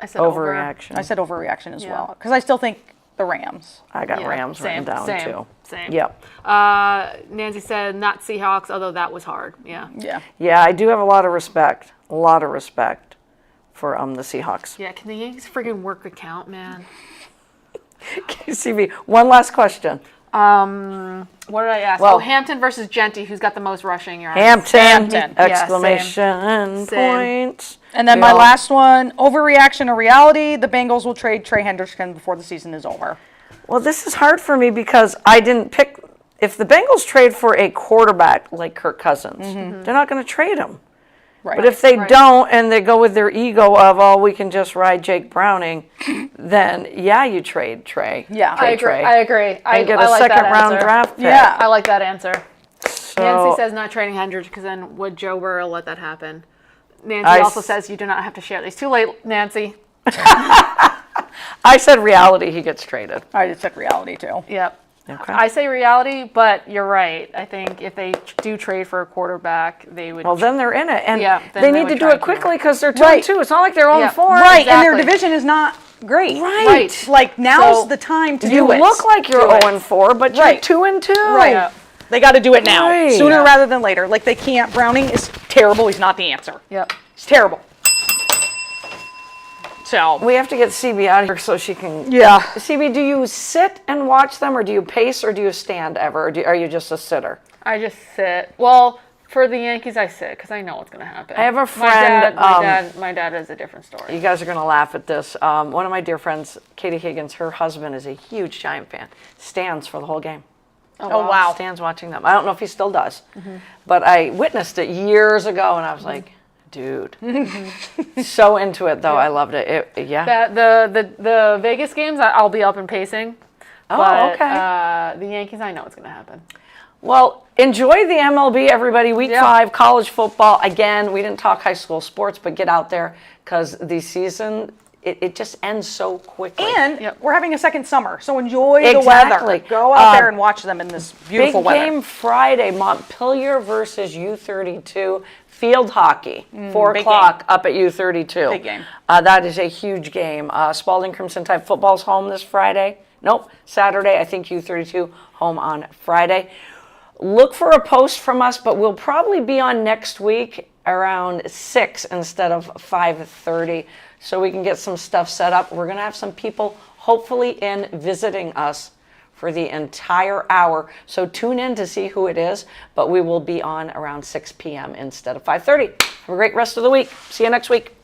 said Overreaction. I said overreaction as Yeah. well. Because I still think the Rams. I got Yeah, Rams written down too. Same. Yep. Nancy said not Seahawks, although that was hard. Yeah. Yeah. Yeah, I do have a lot of respect for the Seahawks. Yeah, can the Yankees friggin' work the count, man? KCB, one last question. What did I ask? Well- Hampton versus Genty. Who's got the most rushing yards? Hampton! Yeah, Exclamation Same. point. And then my last one, overreaction or reality, the Bengals will trade Trey Hendrickson before the season is over. Well, this is hard for me because I didn't pick. If the Bengals trade for a quarterback like Kirk Cousins, they're not going to trade him. Right. But if they don't and they go with their ego of, oh, we can just ride Jake Browning, then yeah, you trade Trey. Yeah. Trade I agree. Trey. I agree. And get I a like second that round answer. draft pick. Yeah. I like that answer. So, Nancy says not trading Hendricks because then would Joe Burrow let that happen? Nancy I also s- says you do not have to share these. Too late, Nancy. I said reality, he gets traded. I just took reality too. Yep. Okay. I say reality, but you're right. I think if they do trade for a quarterback, they would. Well, then they're in it. And Yeah, then they they need would to do try it to do it. quickly because they're 2-2. Right. It's not like they're 0-4. Yeah. Right, and their Exactly. division is not great. Right. Like, now's So, the time to You do it. look like you're Do it. 0-4, but you're Right. 2-2. Right. Yeah. They got to do it now, Right. sooner Yeah. rather than later. Like, they can't. Browning is terrible. He's not the answer. Yep. He's terrible. So, We have to get CB out of here so she can. yeah. CB, do you sit and watch them, or do you pace, or do you stand ever? Or are you just a sitter? I just sit. Well, for the Yankees, I sit because I know what's going to happen. I have a friend, My dad has a different story. You guys are going to laugh at this. One of my dear friends, Katie Higgins, her husband is a huge Giant fan. Stands for the whole game. Oh, wow. Stands watching them. I don't know if he still does, but I witnessed it years ago, and I was like, dude, so into it though. I loved it. Yeah. The Vegas games, I'll be up and pacing. Oh, But, okay. The Yankees, I know what's going to happen. Well, enjoy the MLB, everybody. Week Yeah. 5, college football. Again, we didn't talk high school sports, but get out there because the season, it just ends so quickly. And Yep. we're having a second summer, so enjoy the Exactly. weather. Go out there and watch them in this beautiful Big weather. game Friday, Montpelier versus U32 field hockey, 4 big o'clock up at U32. Big game. That is a huge game. Spalding Crimson Tide football's home this Friday. Nope, Saturday. I think U32 home on Friday. Look for a post from us, but we'll probably be on next week around 6 instead of 5:30, so we can get some stuff set up. We're going to have some people hopefully in visiting us for the entire hour, so tune in to see who it is, but we will be on around 6 p.m. instead of 5:30. Have a great rest of the week. See you next week.